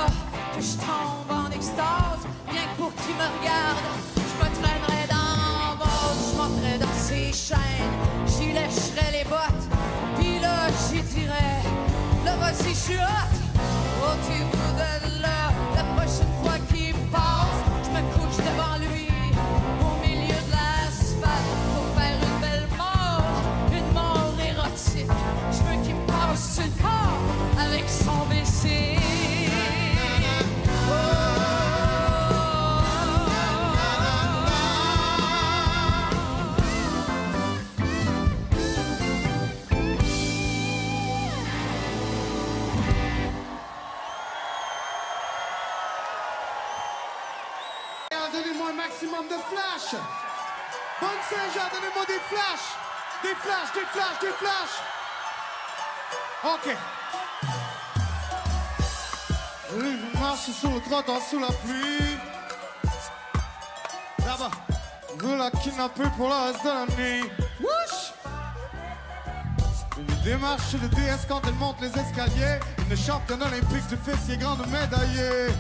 que je tombe en extase, rien que pour qu'il me regarde, je me traînerais dans bas, je monterais dans ses chaînes, j'y lècherais les bottes, puis là j'y dirais, là vas-y je suis hot. Ôtez-vous de là, la prochaine fois qu'il passe, je me couche devant lui, au milieu de l'asphalte, pour faire une belle mort érotique. Je veux qu'il me passe sur le corps avec son WC. Donnez-moi un maximum de flash. Bonne Saint-Jean, donnez-moi des flashs. Des flashs, des flashs, des flashs. OK. Je marche sur le trottoir sous la pluie. Là-bas, je veux la kidnapper pour le reste de la nuit. Wouch! Une démarche de déesse quand elle monte les escaliers. Une championne olympique du fessier grande médaillée.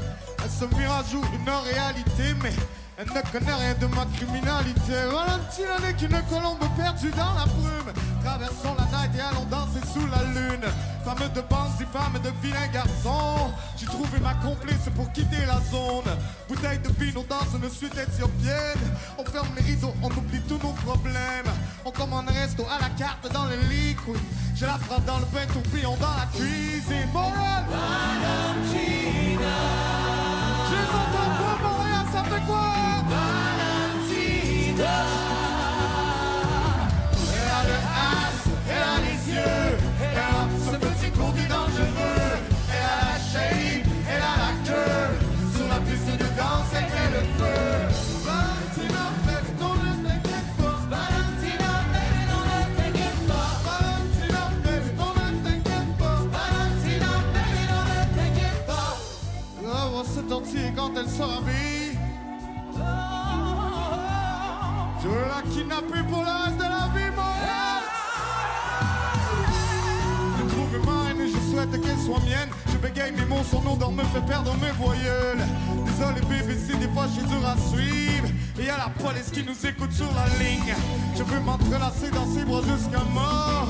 Elle se mire à jour une réalité, mais elle ne connaît rien de ma criminalité. Valentina n'est qu'une colombe perdue dans la brume. Traversons la night et allons danser sous la lune. Femme de bandits, femme de vilains garçons. J'ai trouvé ma complice pour quitter la zone. Bouteille de vino dans une suite éthiopienne. On ferme les rideaux, on oublie tous nos problèmes. On commande resto à la carte dans le liquide. Je la prends dans le pain tourbillon dans la cuisine. Montréal! Valentina! Je les entends pas, Montréal, ça fait quoi? Valentina! Elle a le as, elle a les yeux, elle a ce petit côté dangereux. Elle a la shape, elle a la queue. Sur la piste de danse, elle fait le feu. Valentina, baby, non ne t'inquiète pas. Valentina, baby, non ne t'inquiète pas. Valentina, baby, non ne t'inquiète pas. Valentina, baby, non ne t'inquiète pas. La voix s'étortille quand elle se rhabille. Je veux la kidnapper pour le reste de la vie, Montréal. Je trouve ma haine et je souhaite qu'elle soit mienne. Je bégaye mes mots, son odeur me fait perdre mes voyelles. Désolé bébé, si des fois je suis dur à suivre. Et y'a la police qui nous écoute sur la ligne. Je veux m'entrelacer dans ses bras jusqu'à mort.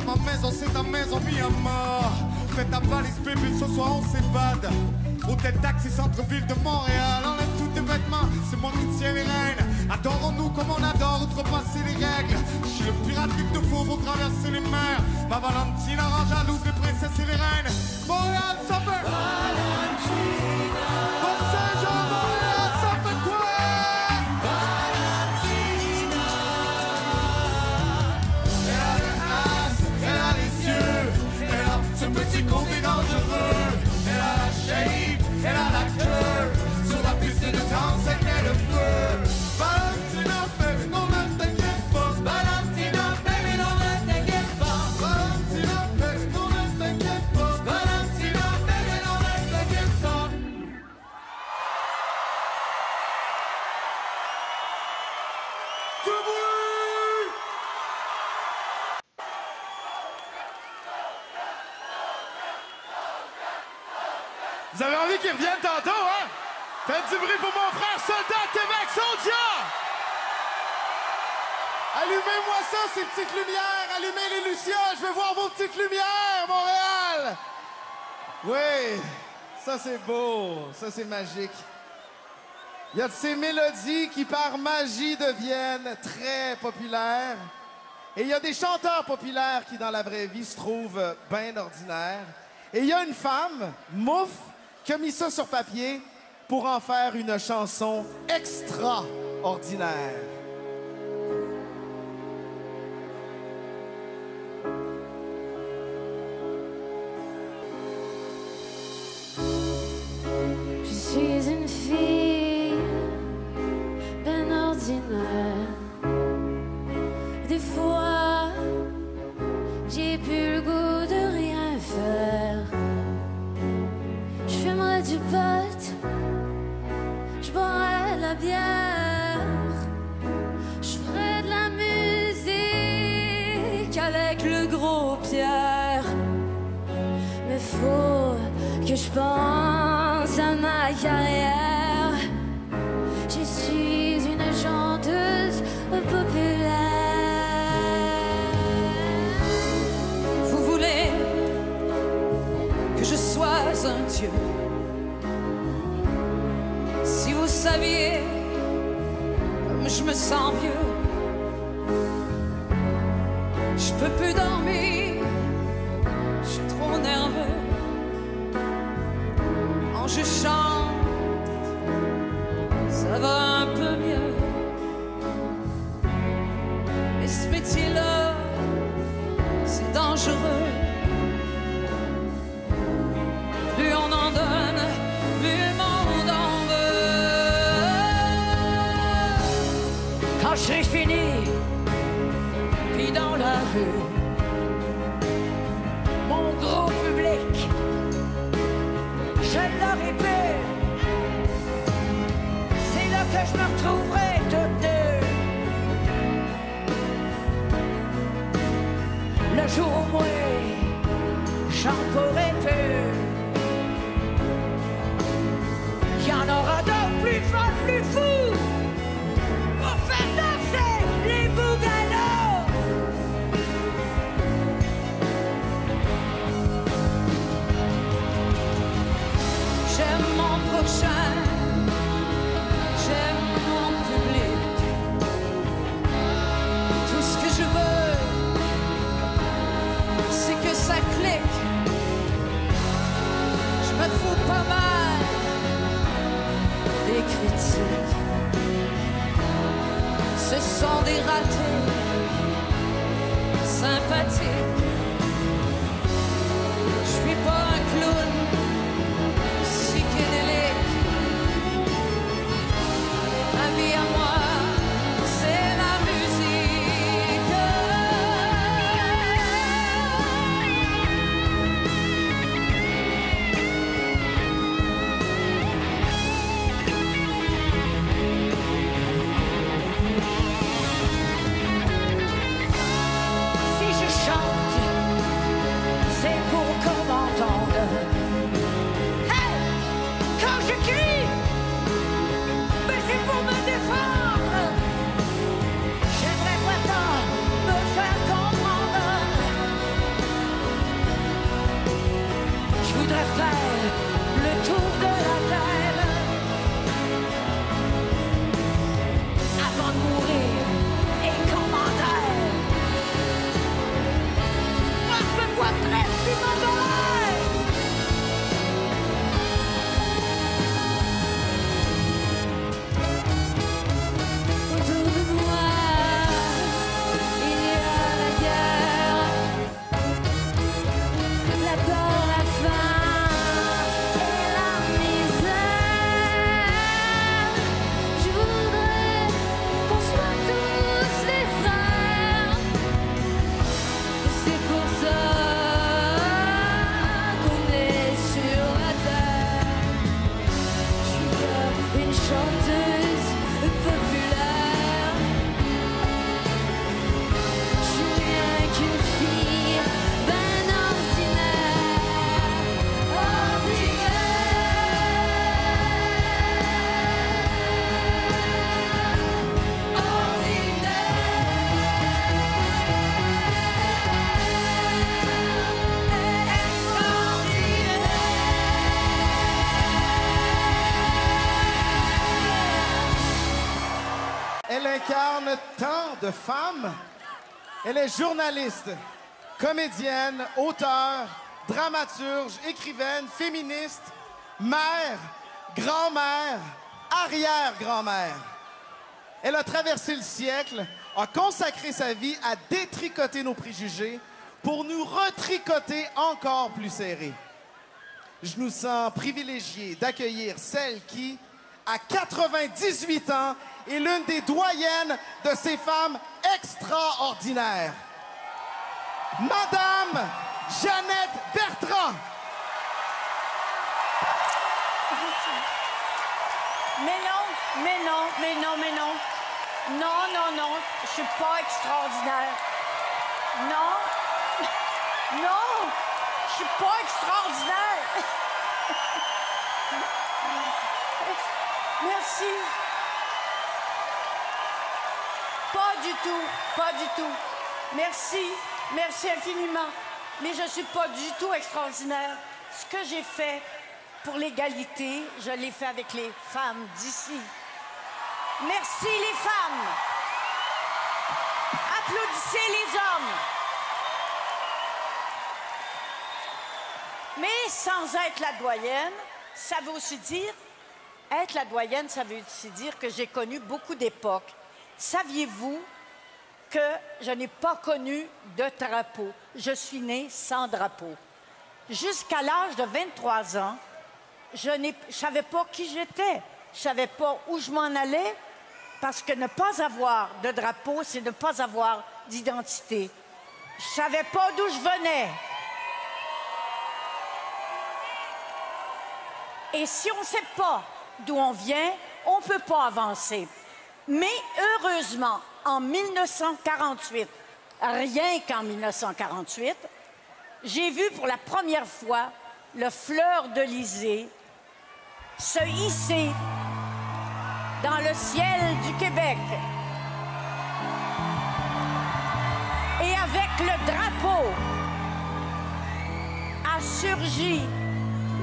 Ma maison c'est ta maison, Myanmar. Fais ta valise bébé, ce soir on s'évade. Hôtel, taxi, centre-ville de Montréal. Enlève tous tes vêtements, c'est moi qui tiens les rênes. Adorons-nous comme on adore, outrepasser les règles. Je suis le pirate qu'il te faut pour traverser les mers. Ma Valentine arrange à l'ouvre les princesses et les reines. Montréal, ça fait Valentina. Bonne Saint-Jean, Montréal, ça fait quoi? Valentina. Elle a le as, elle a les yeux, elle a ce petit côté dangereux. Elle a la shape, elle a la queue. Sur la piste de danse, elle met le feu. Valentina, baby, non ne t'inquiète pas. Valentina, baby, non ne t'inquiète pas. Valentina, baby, non ne t'inquiète pas. Valentina, baby, non ne t'inquiète pas. Du bruit! Vous avez envie qu'ils reviennent tantôt, hein? Faites du bruit pour mon frère soldat de Québec, Sondia! Allumez-moi ça, ces petites lumières! Allumez les lucioles, je veux voir vos petites lumières, Montréal! Oui, ça c'est beau, ça c'est magique. Il y a de ces mélodies qui, par magie, deviennent très populaires. Et il y a des chanteurs populaires qui, dans la vraie vie, se trouvent bien ordinaires. Et il y a une femme, Mouf, qui a mis ça sur papier pour en faire une chanson extraordinaire. Je suis une fille ben ordinaire. Des fois, j'ai plus le goût de rien faire. Je fumerais du pot, je boirais de la bière, je ferais de la musique avec le gros Pierre. Mais faut que je pense à ma carrière. Je suis une chanteuse populaire. Vous voulez que je sois un dieu? Si vous saviez comme je me sens vieux, je peux plus dormir, je suis trop nerveux. Quand je chante, ça va un peu mieux. Mais ce métier-là, c'est dangereux. Plus on en donne, plus le monde en veut. Quand j'ai fini, puis dans la rue, mon gros public, je l'aurais pu. C'est là que je me retrouverai toute nue. Le jour où moi, j'en pourrai plus. Il y en aura d'autres plus folles, plus fous, pour faire danser les bougalos. J'aime mon prochain, j'aime mon public. Tout ce que je veux, c'est que ça clique. Je me fous pas mal des critiques. Ce sont des ratés sympathiques. Je suis pas un clown psychédélique. Ma vie à moi, c'est la musique. tant de femmes. Elle est journaliste, comédienne, auteure, dramaturge, écrivaine, féministe, mère, grand-mère, arrière-grand-mère. Elle a traversé le siècle, a consacré sa vie à détricoter nos préjugés pour nous retricoter encore plus serrés. Je nous sens privilégié d'accueillir celle qui, à 98 ans, est l'une des doyennes de ces femmes extraordinaires. Madame Jeannette Bertrand. Mais non, mais non, mais non, mais non. Non, non, non, je suis pas extraordinaire. Non, non, je suis pas extraordinaire. Merci. Pas du tout, pas du tout. Merci, merci infiniment. Mais je suis pas du tout extraordinaire. Ce que j'ai fait pour l'égalité, je l'ai fait avec les femmes d'ici. Merci les femmes. Applaudissez les hommes. Mais sans être la doyenne, ça veut aussi dire... Être la doyenne, ça veut aussi dire que j'ai connu beaucoup d'époques. Saviez-vous que je n'ai pas connu de drapeau? Je suis née sans drapeau. Jusqu'à l'âge de 23 ans, je ne savais pas qui j'étais. Je ne savais pas où je m'en allais, parce que ne pas avoir de drapeau, c'est ne pas avoir d'identité. Je ne savais pas d'où je venais. Et si on ne sait pas d'où on vient, on ne peut pas avancer. Mais heureusement, en 1948, rien qu'en 1948, j'ai vu pour la première fois le fleur-de-lysée se hisser dans le ciel du Québec. Et avec le drapeau a surgi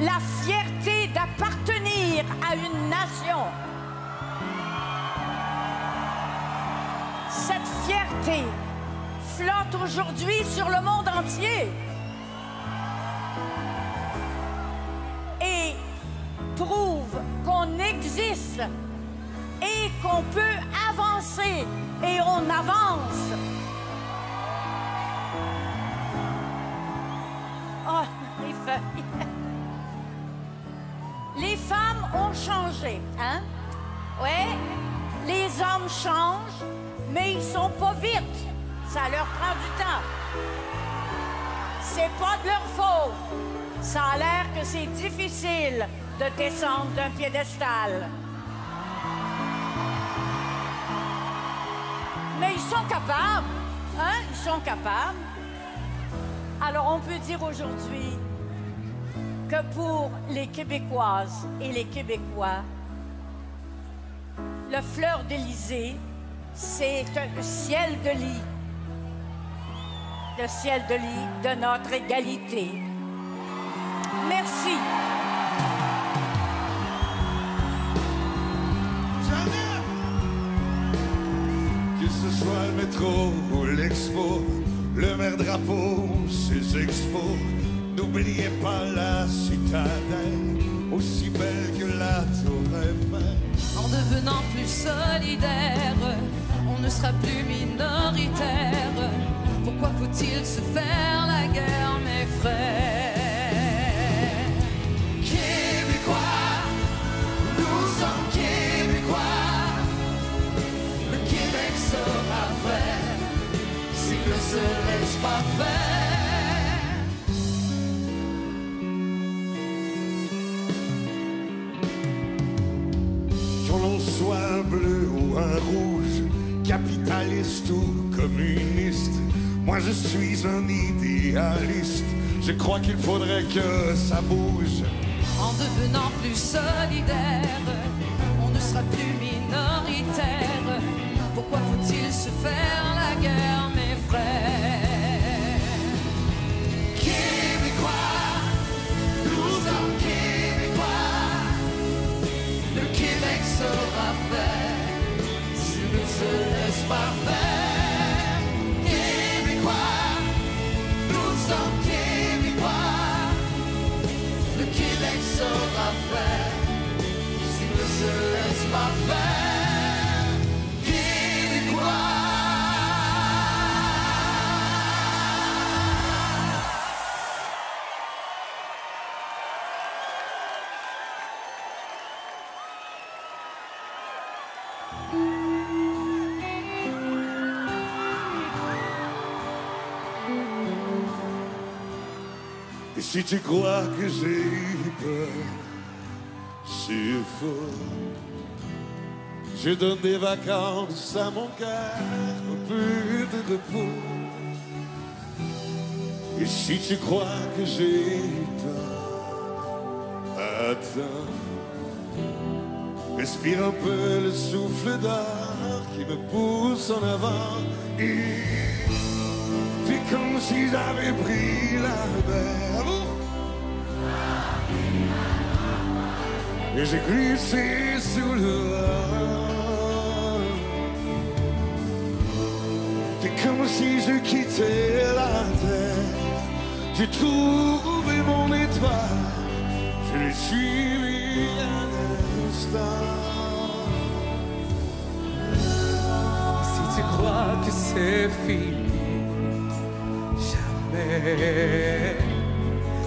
la fierté d'appartenir à une nation. Cette fierté flotte aujourd'hui sur le monde entier et prouve qu'on existe et qu'on peut avancer, et on avance. Oh, les feuilles. Les femmes ont changé, hein? Oui, les hommes changent, mais ils sont pas vite. Ça leur prend du temps. C'est pas de leur faute. Ça a l'air que c'est difficile de descendre d'un piédestal. Mais ils sont capables, hein? Ils sont capables. Alors on peut dire aujourd'hui que pour les Québécoises et les Québécois, le fleur-de-lysée, c'est un ciel de lit. Le ciel de lit de notre égalité. Merci. Que ce soit le métro ou l'expo, le maire drapeau, ses expos, n'oubliez pas la citadelle, aussi belle que la tour Eiffel. En devenant plus solidaire, on ne sera plus minoritaire. Pourquoi faut-il se faire la guerre, mes frères? Québécois, nous sommes Québécois. Le Québec sera fait s'il ne se laisse pas faire. Qu'on l'on soit un bleu ou un rouge, capitaliste ou communiste, moi je suis un idéaliste. Je crois qu'il faudrait que ça bouge. En devenant plus solidaire, on ne sera plus minoritaire. Pourquoi faut-il se faire la guerre, mes frères? Québécois, nous sommes Québécois. Le Québec sera fait s'il ne se laisse pas Et si tu crois que j'ai eu peur, c'est faux. Je donne des vacances à mon cœur, un peu de repos. Et si tu crois que j'ai eu tort, attends. Respire un peu le souffle d'or qui me pousse en avant. Et fais comme si j'avais pris la mer. Et j'ai glissé sous le vent. Fais comme si je quittais la terre. J'ai trouvé mon étoile. Je l'ai suivi à l'instant. Si tu crois que c'est fini, jamais.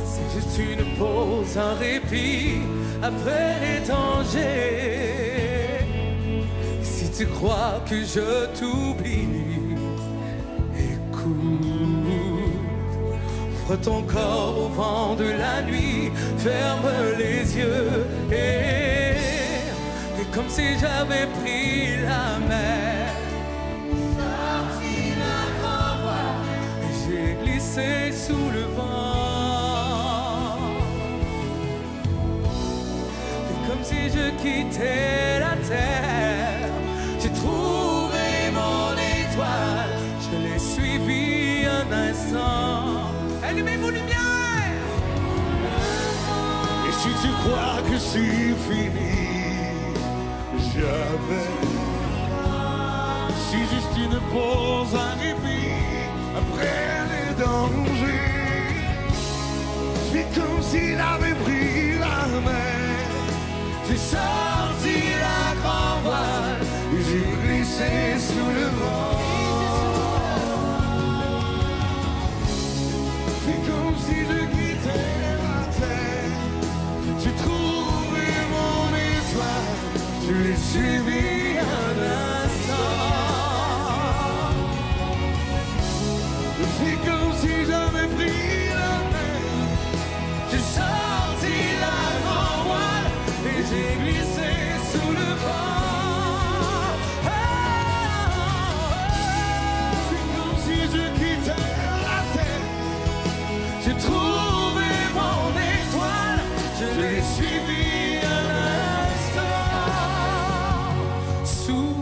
C'est juste une pause, un répit après les dangers. Si tu crois que je t'oublie, écoute. Ouvre ton corps au vent de la nuit, ferme les yeux et fais comme si j'avais pris la mer. Sorti la grand voile et j'ai glissé sous le vent. Fais comme si je quittais la terre. J'ai trouvé mon étoile, je l'ai suivi un instant. Allumez vos lumières! Et si tu crois que c'est fini, jamais. C'est juste une pause, un répit après les dangers. Fais comme si j'avais pris la mer. J'ai sorti la grand voile et j'ai glissé sous le vent. Comme si je quittais la terre, j'ai trouvé mon étoile, je l'ai suivi un instant. C'est comme si j'avais pris la mer, j'ai sorti la grand voile et j'ai glissé sous le vent. C'est comme si je quittais la terre. J'ai trouvé mon étoile, je l'ai suivi un instant sous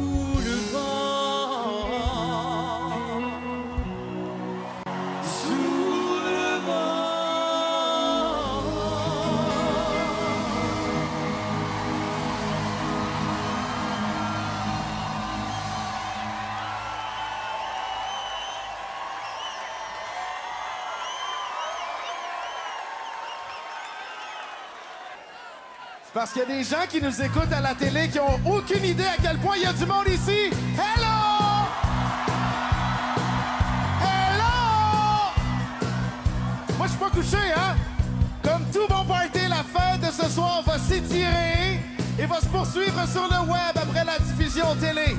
le vent, sous le vent. Parce qu'il y a des gens qui nous écoutent à la télé qui ont aucune idée à quel point il y a du monde ici. Hello! Hello! Moi, je suis pas couché, hein? Comme tout bon party, la fête de ce soir va s'étirer et va se poursuivre sur le web après la diffusion télé.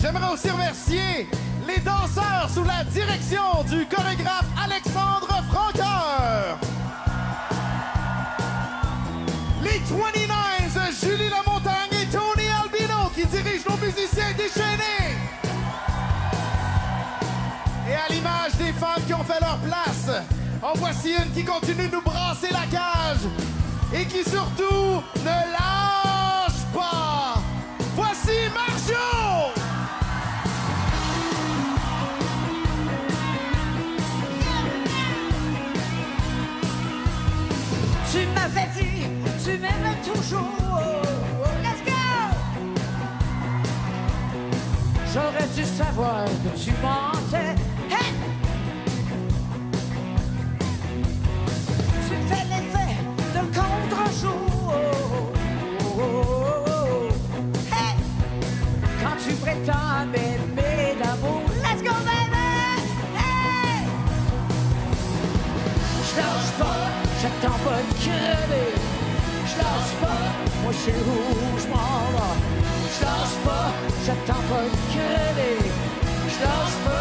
J'aimerais aussi remercier les danseurs sous la direction du chorégraphe Alexandre Francoeur. Les 29s, Julie Lamontagne et Tony Albino qui dirigent nos musiciens déchaînés. Et à l'image des femmes qui ont fait leur place, en voici une qui continue de nous brasser la cage et qui surtout ne lâche pas. Voici Marjo! Tu m'avais dit, tu m'aimes toujours. Let's go! J'aurais dû savoir que tu mentais. Hey! Tu fais l'effet de contre-jour. Hey! Quand tu prétends m'aimer d'amour. Let's go, baby! Hey! Je lâche pas, j'attends pas de crever. Je lâche pas, moi je sais où je m'en vais. Je lâche pas, j'attends pas de crever. Je lâche pas.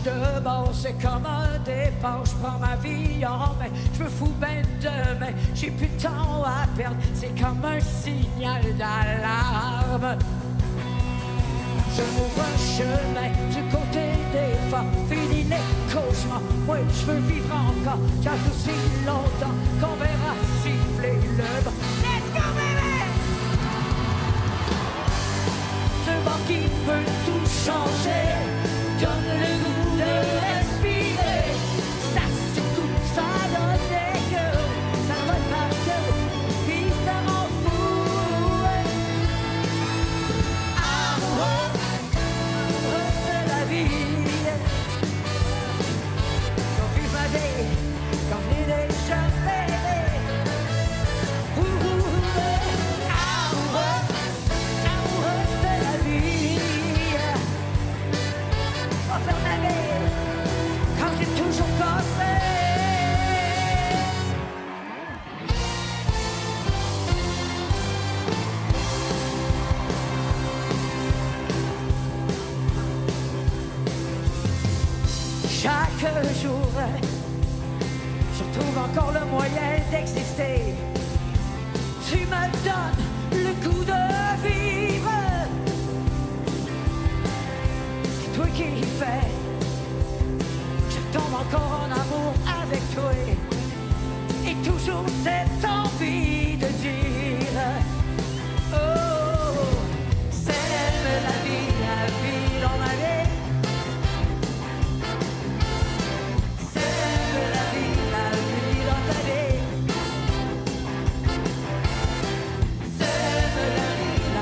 gauche de bord, c'est comme un départ. Je prends ma vie en main, je me fous ben demain. J'ai plus de temps à perdre, c'est comme un signal d'alarme. Je m'ouvre un chemin du côté des forts, fini les cauchemars. Moi, je veux vivre encore, car aussi longtemps qu'on verra siffler le vent. Let's go, baby! Ce vent qui peut tout changer, donne le goût de respirer. Ça secoue, ça donne des gueules, ça va partir, puis ça m'en fout. Amoureux de la vie, quand vivre ma vie, quand je l'ai déjà fait. Quand j'ai toujours pensé. Chaque jour, je retrouve encore le moyen d'exister. Tu me donnes le goût de vivre. C'est toi qui fais. Je tombe encore en amour avec toi. Et toujours cette envie de dire oh, c'est la vie dans ma vie. C'est la vie dans ta vie. C'est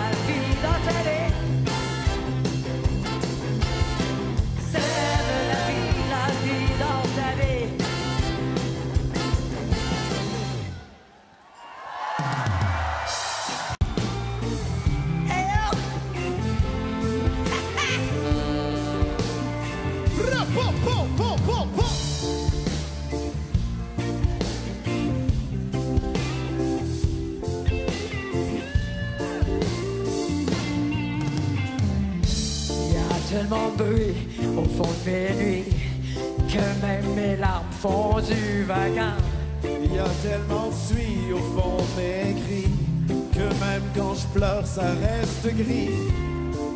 la vie dans ta vie. Tellement de bruit au fond de mes nuits que même mes larmes font du vacarme. Il y a tellement de suie au fond de mes cris que même quand je pleure, ça reste gris.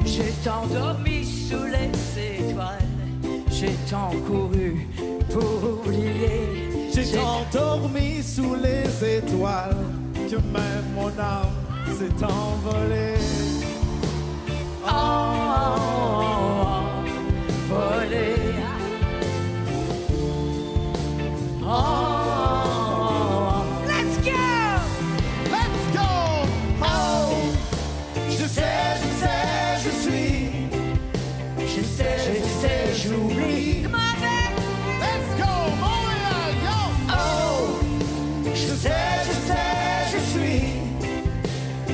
J'ai tant dormi sous les étoiles, j'ai tant couru pour oublier. J'ai tant dormi sous les étoiles que même mon âme s'est envolée. Voler. Let's go! Let's go! Oh! Je sais, je suis. Je sais, j'oublie. Let's go, Montréal, yo! Oh! Je sais, je suis.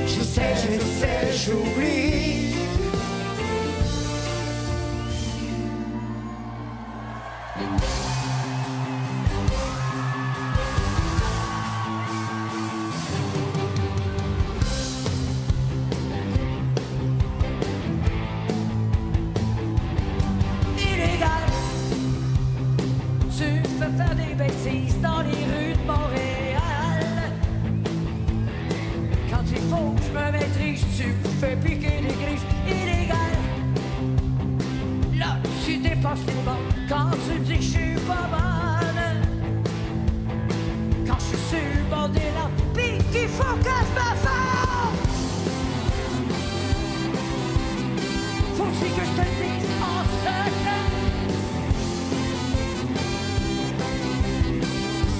Je sais, j'oublie. Dans les rues de Montréal, quand il faut que je me maîtrise, tu me fais piquer des grises illégales. Là, tu dépasses les bornes quand tu me dis que je suis pas bonne. Quand je suis sur le bord des larmes, pis qu'il faut que je me forme. Faut-il que je te le dise en secret?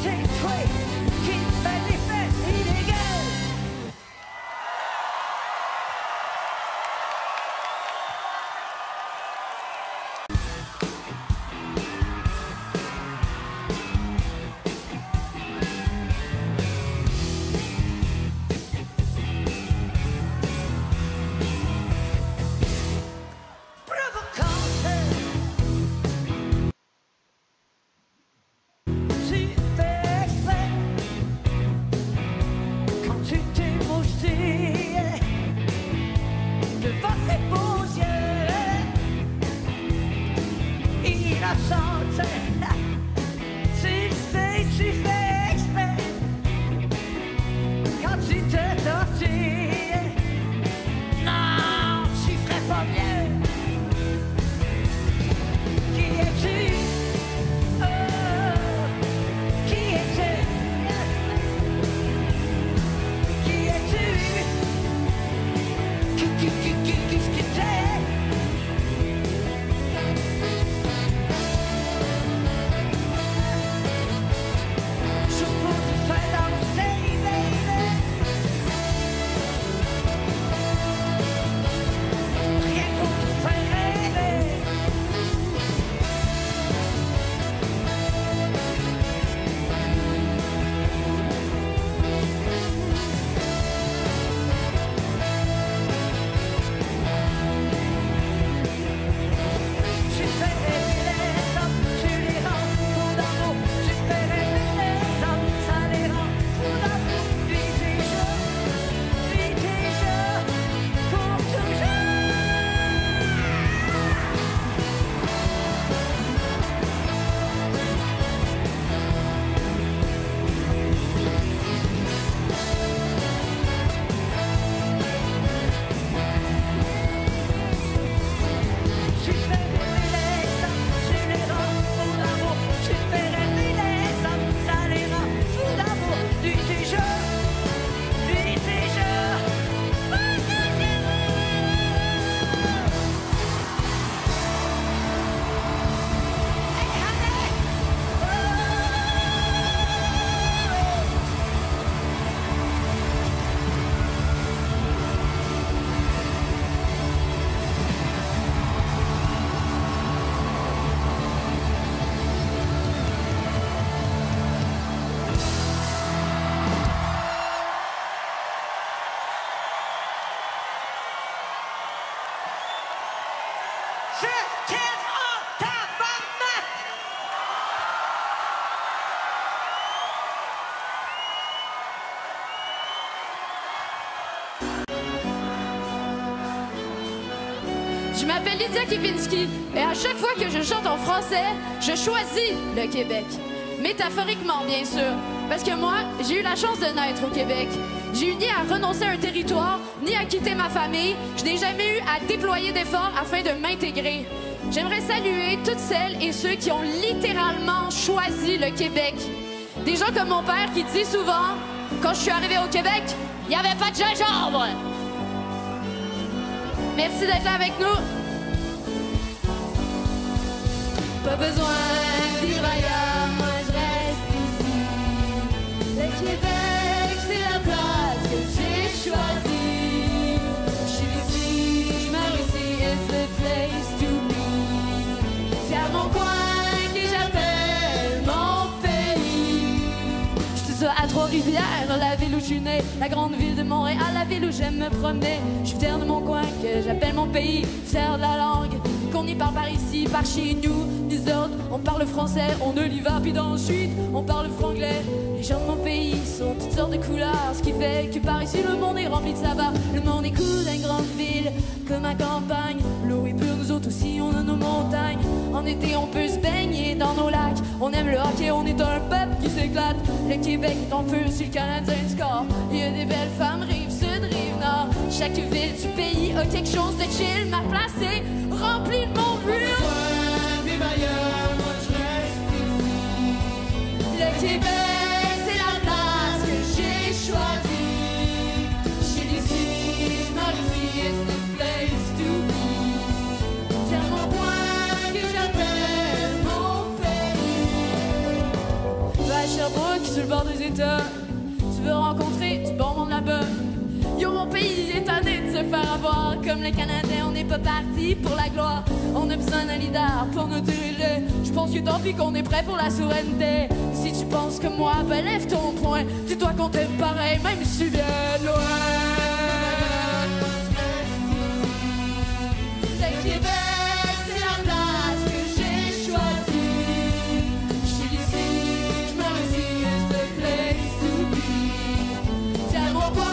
C'est toi qui fais des faits illégaux. Je t'aime en tabarnak! Je m'appelle Lydia Kipinski et à chaque fois que je chante en français, je choisis le Québec. Métaphoriquement, bien sûr. Parce que moi, j'ai eu la chance de naître au Québec. J'ai eu ni à renoncer à un territoire, ni à quitter ma famille. Je n'ai jamais eu à déployer d'efforts afin de m'intégrer. J'aimerais saluer toutes celles et ceux qui ont littéralement choisi le Québec. Des gens comme mon père qui dit souvent, quand je suis arrivée au Québec, il n'y avait pas de gingembre. Merci d'être là avec nous. Pas besoin de vivre ailleurs, moi je reste ici. Le Québec, c'est la place que j'ai choisie. Je suis ici, je meurs ici, it's the place to be. C'est à mon coin que j'appelle mon pays. Je suis à Trois-Rivières, la ville où je suis née, la grande ville de Montréal, la ville où j'aime me promener. Je suis fière de mon coin que j'appelle mon pays, fière de la langue qu'on y parle par ici, par chez nous. Nous autres, on parle français, on ne l'y va, puis ensuite on parle franglais. Les gens de mon pays sont toutes sortes de couleurs, ce qui fait que par ici le monde est rempli de sabbat. Le monde est cool d'une grande ville, comme à campagne. L'eau est pure, nous autres aussi, on a nos montagnes. En été, on peut se baigner dans nos lacs. On aime le hockey, on est un peuple qui s'éclate. Le Québec est en feu, si le Canadien score. Il y a des belles femmes, rive sud, rive nord. Chaque ville du pays a quelque chose de chill. Ma place est remplie de mon but. Le Québec, c'est la place que j'ai choisie. Je suis d'ici, je meurs ici, it's the place to be. C'est à mon coin que j'appelle mon pays. Tu vas à Sherbrooke, sur le bord des États. Tu veux rencontrer du bon monde là-bas. Yo, mon pays est tanné de se faire avoir. Comme les Canadiens, on n'est pas parti pour la gloire. On a besoin d'un leader pour nous tirer. Je pense que tant pis qu'on est prêt pour la souveraineté. Si tu penses comme moi, ben lève ton poing. Dis-toi qu'on t'aime pareil, même si tu viens loin. Le Québec, c'est la place que j'ai choisie. Je suis d'ici, je meurs ici, it's the place to be. C'est à mon coin.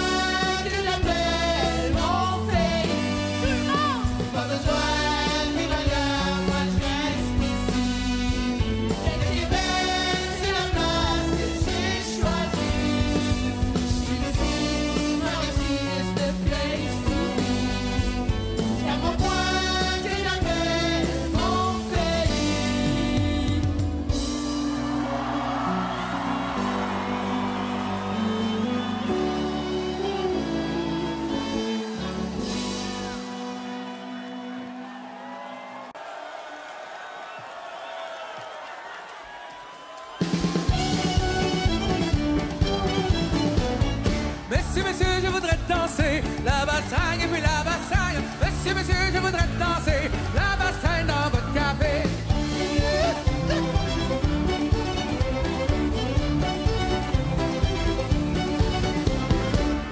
La bassagne et puis la bassagne. Monsieur, monsieur, je voudrais danser la bassagne dans votre café.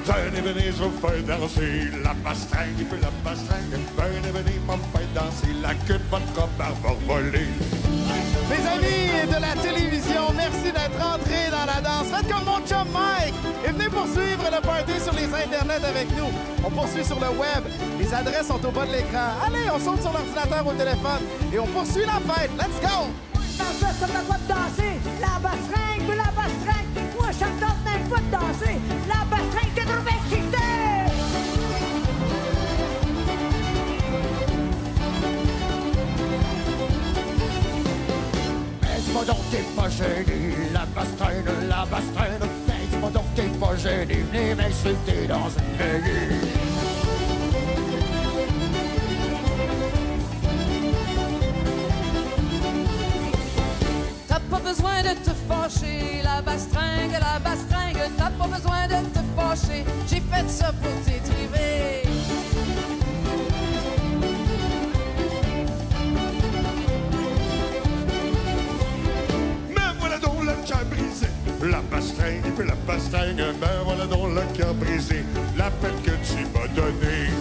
Venez, venez, je vous fais danser la bassagne et puis la bassagne. Venez, venez, me faire danser la queue de votre robe à voler. Mes amis de la télévision, merci d'être entrés dans la danse. Faites comme mon chum Mike et venez poursuivre le party sur les internets avec nous. On poursuit sur le web. Les adresses sont au bas de l'écran. Allez, on saute sur l'ordinateur ou le téléphone et on poursuit la fête. Let's go! Ça me pas de danser. La bastringue, la bastringue. Moi, ça me tente même pas de danser. La bastringue, t'es trop excité. Dis-moi donc t'es pas gêné, la bastringue, dis-moi donc t'es pas gêné, venez m'insulter dans une veillée. T'as pas besoin de te fâcher, la bastringue, t'as pas besoin de te fâcher, j'ai fait ça pour t'étriver. La bastringue et puis la bastringue, ben voilà donc le cœur brisé, la peine que tu m'as donnée.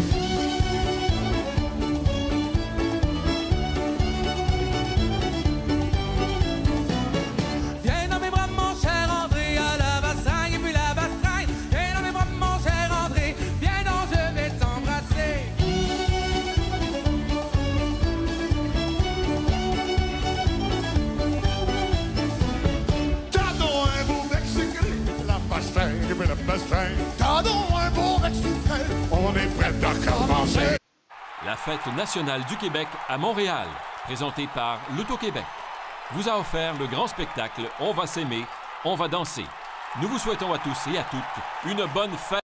avec sucre, on est prêt à commencer. La Fête nationale du Québec à Montréal, présentée par l'Auto-Québec, vous a offert le grand spectacle On va s'aimer, on va danser. Nous vous souhaitons à tous et à toutes une bonne fête.